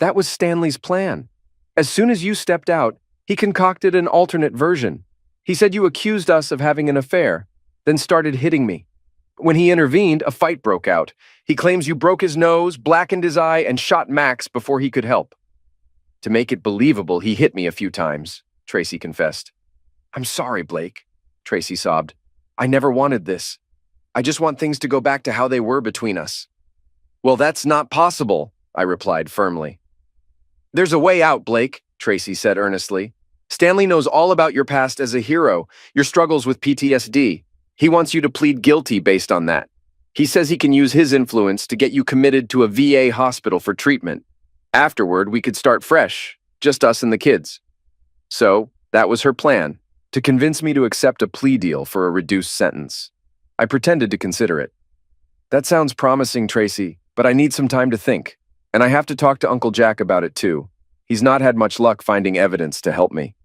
That was Stanley's plan. As soon as you stepped out, he concocted an alternate version. He said you accused us of having an affair, then started hitting me. When he intervened, a fight broke out. He claims you broke his nose, blackened his eye, and shot Max before he could help. To make it believable, he hit me a few times, Tracy confessed. I'm sorry, Blake, Tracy sobbed. I never wanted this. I just want things to go back to how they were between us. Well, that's not possible, I replied firmly. There's a way out, Blake, Tracy said earnestly. Stanley knows all about your past as a hero, your struggles with PTSD. He wants you to plead guilty based on that. He says he can use his influence to get you committed to a VA hospital for treatment. Afterward, we could start fresh, just us and the kids. So, that was her plan, to convince me to accept a plea deal for a reduced sentence. I pretended to consider it. That sounds promising, Tracy, but I need some time to think. And I have to talk to Uncle Jack about it too. He's not had much luck finding evidence to help me.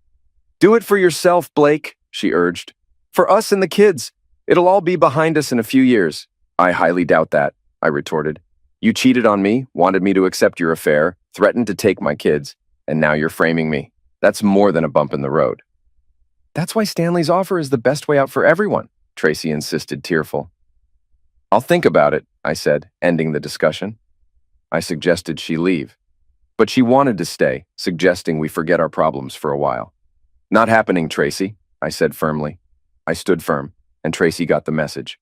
Do it for yourself, Blake, she urged. For us and the kids. It'll all be behind us in a few years. I highly doubt that, I retorted. You cheated on me, wanted me to accept your affair, threatened to take my kids, and now you're framing me. That's more than a bump in the road. That's why Stanley's offer is the best way out for everyone, Tracy insisted, tearful. I'll think about it, I said, ending the discussion. I suggested she leave. But she wanted to stay, suggesting we forget our problems for a while. Not happening, Tracy, I said firmly. I stood firm, and Tracy got the message.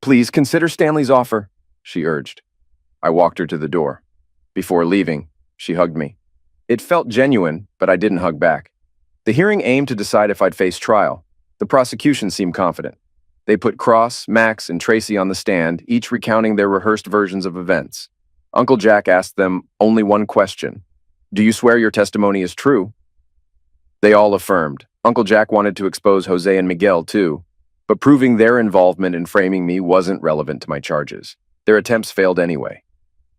Please consider Stanley's offer, she urged. I walked her to the door. Before leaving, she hugged me. It felt genuine, but I didn't hug back. The hearing aimed to decide if I'd face trial. The prosecution seemed confident. They put Cross, Max, and Tracy on the stand, each recounting their rehearsed versions of events. Uncle Jack asked them only one question. Do you swear your testimony is true? They all affirmed. Uncle Jack wanted to expose Jose and Miguel, too, but proving their involvement in framing me wasn't relevant to my charges. Their attempts failed anyway.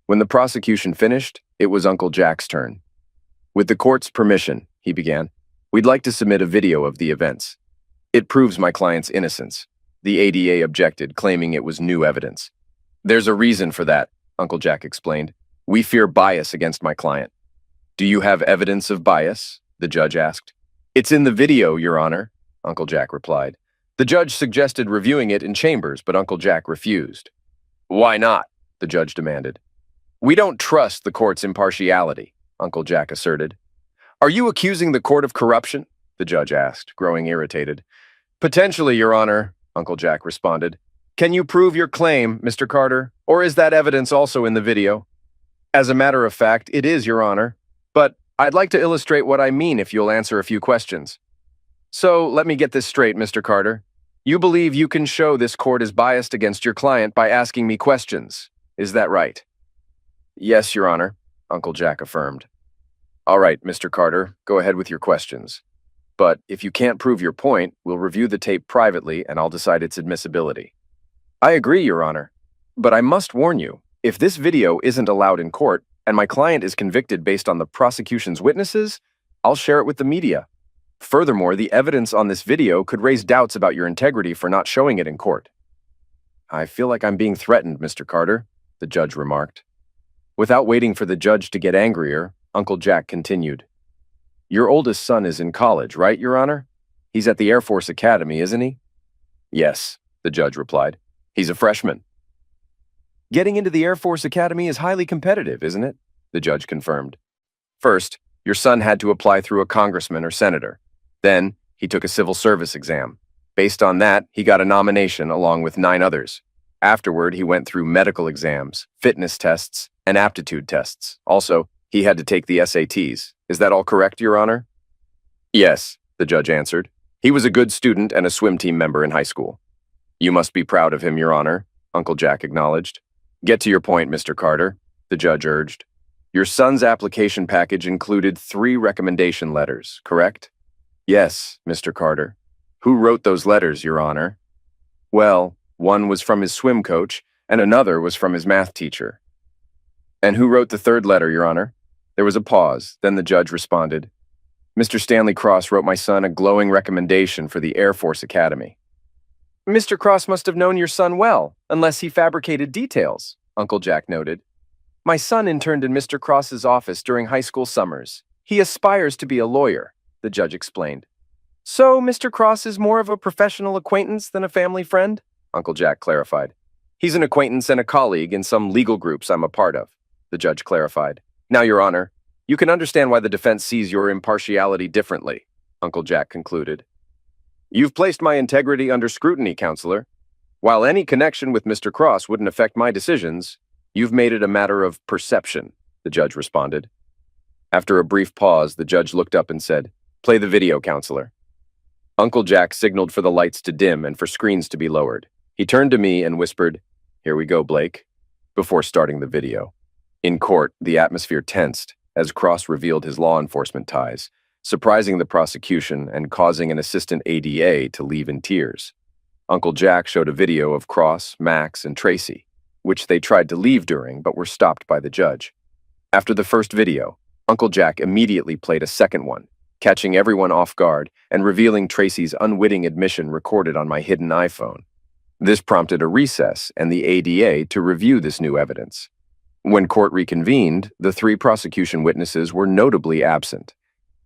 When the prosecution finished, it was Uncle Jack's turn. With the court's permission, he began, we'd like to submit a video of the events. It proves my client's innocence. The ADA objected, claiming it was new evidence. There's a reason for that, Uncle Jack explained. We fear bias against my client. Do you have evidence of bias? The judge asked. It's in the video, Your Honor, Uncle Jack replied. The judge suggested reviewing it in chambers, but Uncle Jack refused. Why not? The judge demanded. We don't trust the court's impartiality, Uncle Jack asserted. Are you accusing the court of corruption? The judge asked, growing irritated. Potentially, Your Honor, Uncle Jack responded. Can you prove your claim, Mr. Carter, or is that evidence also in the video? As a matter of fact, it is, Your Honor, but I'd like to illustrate what I mean if you'll answer a few questions. So, let me get this straight, Mr. Carter. You believe you can show this court is biased against your client by asking me questions. Is that right? Yes, Your Honor, Uncle Jack affirmed. All right, Mr. Carter, go ahead with your questions. But if you can't prove your point, we'll review the tape privately and I'll decide its admissibility. I agree, Your Honor. But I must warn you, If this video isn't allowed in court and my client is convicted based on the prosecution's witnesses, I'll share it with the media. Furthermore, the evidence on this video could raise doubts about your integrity for not showing it in court. I feel like I'm being threatened, Mr. Carter, the judge remarked. Without waiting for the judge to get angrier, Uncle Jack continued. Your oldest son is in college, right, Your Honor? He's at the Air Force Academy, isn't he? Yes, the judge replied. He's a freshman. Getting into the Air Force Academy is highly competitive, isn't it? The judge confirmed. First, your son had to apply through a congressman or senator. Then, he took a civil service exam. Based on that, he got a nomination along with 9 others. Afterward, he went through medical exams, fitness tests, and aptitude tests. Also, he had to take the SATs. Is that all correct, Your Honor? Yes, the judge answered. He was a good student and a swim team member in high school. You must be proud of him, Your Honor, Uncle Jack acknowledged. Get to your point, Mr. Carter, the judge urged. Your son's application package included 3 recommendation letters, correct? Yes, Mr. Carter. Who wrote those letters, Your Honor? Well, one was from his swim coach, and another was from his math teacher. And who wrote the 3rd letter, Your Honor? There was a pause, then the judge responded. Mr. Stanley Cross wrote my son a glowing recommendation for the Air Force Academy. Mr. Cross must have known your son well, unless he fabricated details, Uncle Jack noted. My son interned in Mr. Cross's office during high school summers. He aspires to be a lawyer, the judge explained. So Mr. Cross is more of a professional acquaintance than a family friend? Uncle Jack clarified. He's an acquaintance and a colleague in some legal groups I'm a part of, the judge clarified. Now, Your Honor, you can understand why the defense sees your impartiality differently, Uncle Jack concluded. You've placed my integrity under scrutiny, Counselor. While any connection with Mr. Cross wouldn't affect my decisions, you've made it a matter of perception, the judge responded. After a brief pause, the judge looked up and said, Play the video, Counselor. Uncle Jack signaled for the lights to dim and for screens to be lowered. He turned to me and whispered, Here we go, Blake, before starting the video. In court, the atmosphere tensed as Cross revealed his law enforcement ties, surprising the prosecution and causing an assistant ADA to leave in tears. Uncle Jack showed a video of Cross, Max, and Tracy, which they tried to leave during but were stopped by the judge. After the first video, Uncle Jack immediately played a second one, catching everyone off guard and revealing Tracy's unwitting admission recorded on my hidden iPhone. This prompted a recess and the ADA to review this new evidence. When court reconvened, the 3 prosecution witnesses were notably absent.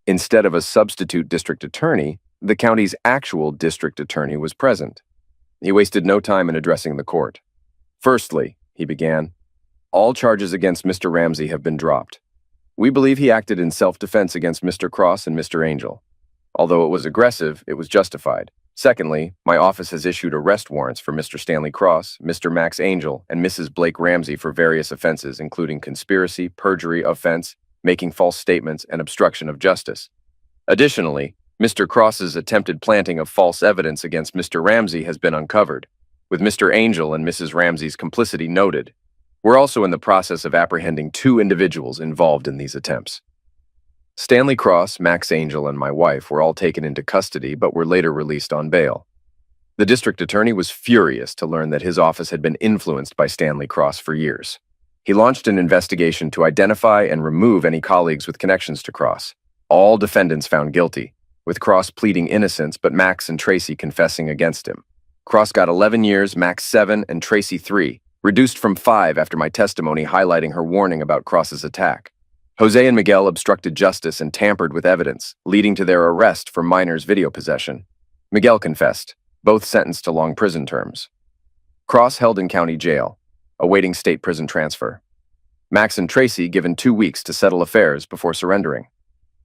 Instead of a substitute district attorney, the county's actual district attorney was present. He wasted no time in addressing the court. Firstly, he began, all charges against Mr. Ramsey have been dropped. We believe he acted in self-defense against Mr. Cross and Mr. Angel. Although it was aggressive, it was justified. Secondly, my office has issued arrest warrants for Mr. Stanley Cross, Mr. Max Angel, and Mrs. Blake Ramsey for various offenses, including conspiracy, perjury, offense, making false statements, and obstruction of justice. Additionally, Mr. Cross's attempted planting of false evidence against Mr. Ramsey has been uncovered, with Mr. Angel and Mrs. Ramsey's complicity noted. We're also in the process of apprehending 2 individuals involved in these attempts. Stanley Cross, Max Angel, and my wife were all taken into custody but were later released on bail. The district attorney was furious to learn that his office had been influenced by Stanley Cross for years. He launched an investigation to identify and remove any colleagues with connections to Cross. All defendants found guilty, with Cross pleading innocence but Max and Tracy confessing against him. Cross got 11 years, Max 7, and Tracy 3, reduced from 5 after my testimony highlighting her warning about Cross's attack. Jose and Miguel obstructed justice and tampered with evidence, leading to their arrest for minors' video possession. Miguel confessed, both sentenced to long prison terms. Cross held in county jail, awaiting state prison transfer. Max and Tracy given 2 weeks to settle affairs before surrendering.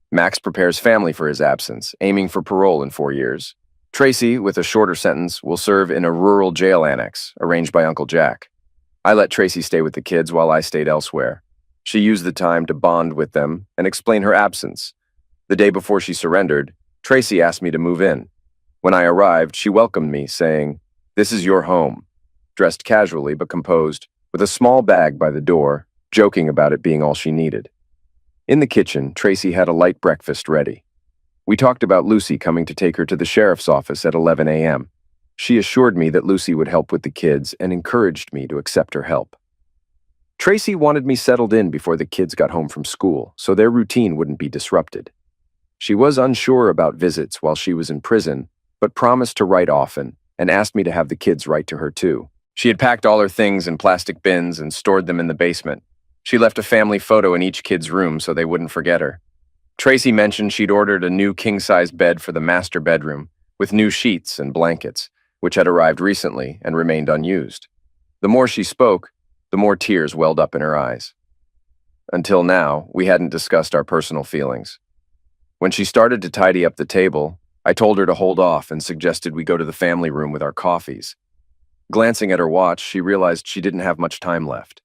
Max prepares family for his absence, aiming for parole in 4 years. Tracy, with a shorter sentence, will serve in a rural jail annex, arranged by Uncle Jack. I let Tracy stay with the kids while I stayed elsewhere. She used the time to bond with them and explain her absence. The day before she surrendered, Tracy asked me to move in. When I arrived, she welcomed me, saying, "This is your home," dressed casually but composed, with a small bag by the door, joking about it being all she needed. In the kitchen, Tracy had a light breakfast ready. We talked about Lucy coming to take her to the sheriff's office at 11 a.m. She assured me that Lucy would help with the kids and encouraged me to accept her help. Tracy wanted me settled in before the kids got home from school, so their routine wouldn't be disrupted. She was unsure about visits while she was in prison, but promised to write often and asked me to have the kids write to her too. She had packed all her things in plastic bins and stored them in the basement. She left a family photo in each kid's room so they wouldn't forget her. Tracy mentioned she'd ordered a new king-size bed for the master bedroom, with new sheets and blankets, which had arrived recently and remained unused. The more she spoke, the more tears welled up in her eyes. Until now, we hadn't discussed our personal feelings. When she started to tidy up the table, I told her to hold off and suggested we go to the family room with our coffees. Glancing at her watch, she realized she didn't have much time left.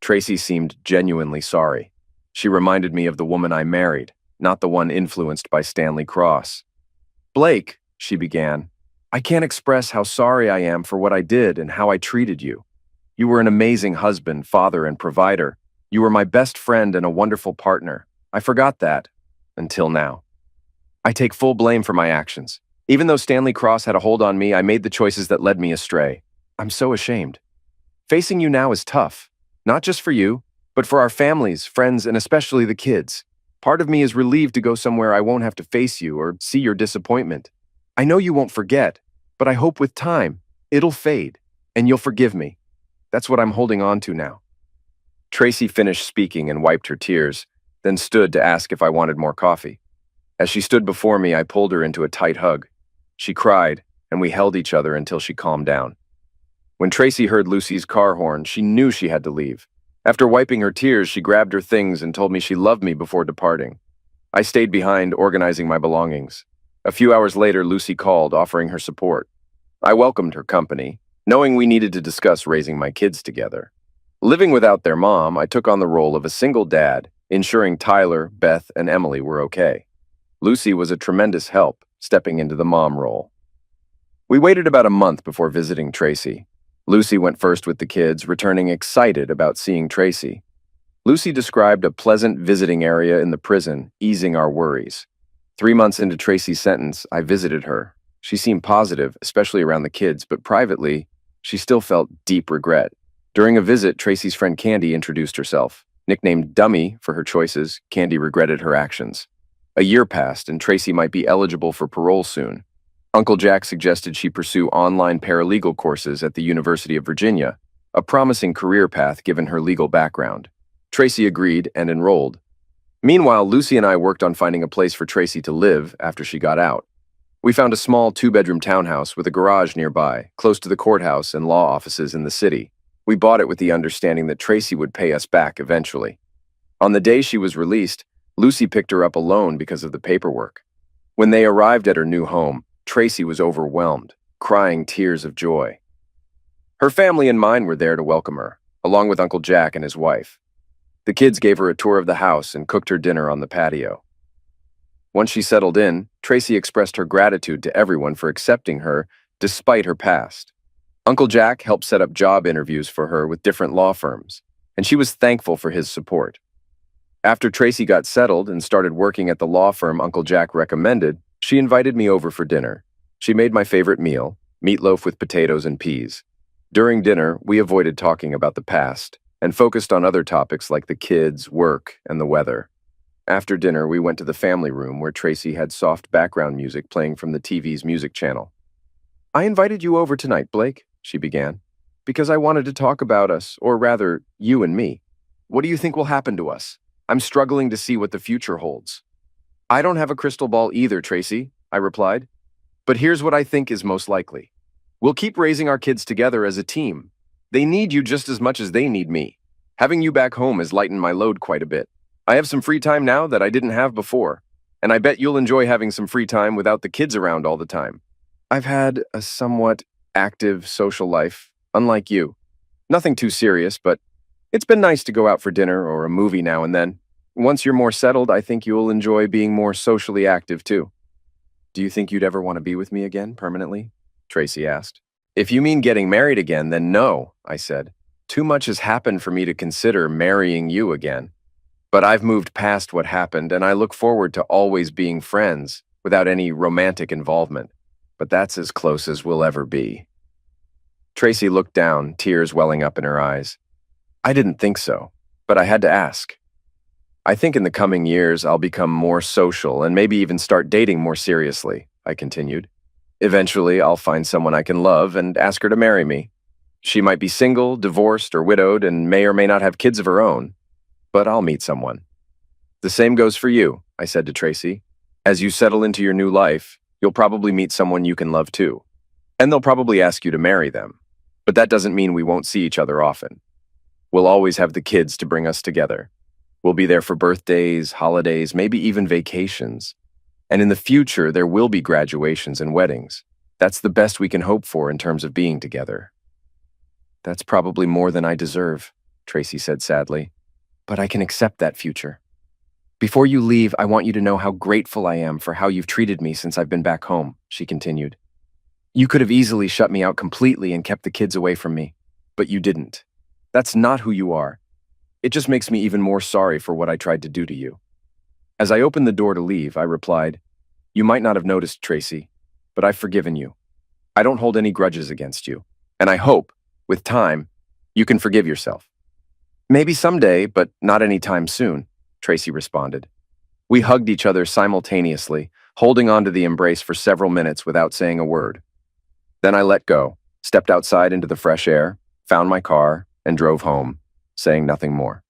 Tracy seemed genuinely sorry. She reminded me of the woman I married, not the one influenced by Stanley Cross. "Blake," she began, "I can't express how sorry I am for what I did and how I treated you. You were an amazing husband, father, and provider. You were my best friend and a wonderful partner. I forgot that, until now. I take full blame for my actions. Even though Stanley Cross had a hold on me, I made the choices that led me astray. I'm so ashamed. Facing you now is tough, not just for you, but for our families, friends, and especially the kids. Part of me is relieved to go somewhere I won't have to face you or see your disappointment. I know you won't forget, but I hope with time, it'll fade, and you'll forgive me. That's what I'm holding on to now." Tracy finished speaking and wiped her tears, then stood to ask if I wanted more coffee. As she stood before me, I pulled her into a tight hug. She cried, and we held each other until she calmed down. When Tracy heard Lucy's car horn, she knew she had to leave. After wiping her tears, she grabbed her things and told me she loved me before departing. I stayed behind, organizing my belongings. A few hours later, Lucy called, offering her support. I welcomed her company, knowing we needed to discuss raising my kids together. Living without their mom, I took on the role of a single dad, ensuring Tyler, Beth, and Emily were okay. Lucy was a tremendous help, stepping into the mom role. We waited about a month before visiting Tracy. Lucy went first with the kids, returning excited about seeing Tracy. Lucy described a pleasant visiting area in the prison, easing our worries. 3 months into Tracy's sentence, I visited her. She seemed positive, especially around the kids, but privately, she still felt deep regret. During a visit, Tracy's friend Candy introduced herself. Nicknamed Dummy for her choices, Candy regretted her actions. A year passed, and Tracy might be eligible for parole soon. Uncle Jack suggested she pursue online paralegal courses at the University of Virginia, a promising career path given her legal background. Tracy agreed and enrolled. Meanwhile, Lucy and I worked on finding a place for Tracy to live after she got out. We found a small 2-bedroom townhouse with a garage nearby, close to the courthouse and law offices in the city. We bought it with the understanding that Tracy would pay us back eventually. On the day she was released, Lucy picked her up alone because of the paperwork. When they arrived at her new home, Tracy was overwhelmed, crying tears of joy. Her family and mine were there to welcome her, along with Uncle Jack and his wife. The kids gave her a tour of the house and cooked her dinner on the patio. Once she settled in, Tracy expressed her gratitude to everyone for accepting her despite her past. Uncle Jack helped set up job interviews for her with different law firms, and she was thankful for his support. After Tracy got settled and started working at the law firm Uncle Jack recommended, she invited me over for dinner. She made my favorite meal, meatloaf with potatoes and peas. During dinner, we avoided talking about the past and focused on other topics like the kids, work, and the weather. After dinner, we went to the family room where Tracy had soft background music playing from the TV's music channel. "I invited you over tonight, Blake," she began, "because I wanted to talk about us, or rather, you and me. What do you think will happen to us? I'm struggling to see what the future holds." "I don't have a crystal ball either, Tracy," I replied. "But here's what I think is most likely. We'll keep raising our kids together as a team. They need you just as much as they need me. Having you back home has lightened my load quite a bit. I have some free time now that I didn't have before, and I bet you'll enjoy having some free time without the kids around all the time. I've had a somewhat active social life, unlike you. Nothing too serious, but it's been nice to go out for dinner or a movie now and then. Once you're more settled, I think you'll enjoy being more socially active too." "Do you think you'd ever want to be with me again, permanently?" Tracy asked. "If you mean getting married again, then no," I said. "Too much has happened for me to consider marrying you again. But I've moved past what happened, and I look forward to always being friends without any romantic involvement. But that's as close as we'll ever be." Tracy looked down, tears welling up in her eyes. I didn't think so, but I had to ask. I think in the coming years I'll become more social and maybe even start dating more seriously, I continued. Eventually, I'll find someone I can love and ask her to marry me. She might be single, divorced, or widowed and may or may not have kids of her own, but I'll meet someone. The same goes for you, I said to Tracy. As you settle into your new life, you'll probably meet someone you can love too. And they'll probably ask you to marry them. But that doesn't mean we won't see each other often. We'll always have the kids to bring us together. We'll be there for birthdays, holidays, maybe even vacations. And in the future, there will be graduations and weddings. That's the best we can hope for in terms of being together. That's probably more than I deserve, Tracy said sadly. But I can accept that future. Before you leave, I want you to know how grateful I am for how you've treated me since I've been back home, she continued. You could have easily shut me out completely and kept the kids away from me, but you didn't. That's not who you are. It just makes me even more sorry for what I tried to do to you. As I opened the door to leave, I replied, You might not have noticed, Tracy, but I've forgiven you. I don't hold any grudges against you, and I hope, with time, you can forgive yourself. Maybe someday, but not anytime soon, Tracy responded. We hugged each other simultaneously, holding on to the embrace for several minutes without saying a word. Then I let go, stepped outside into the fresh air, found my car, and drove home, saying nothing more.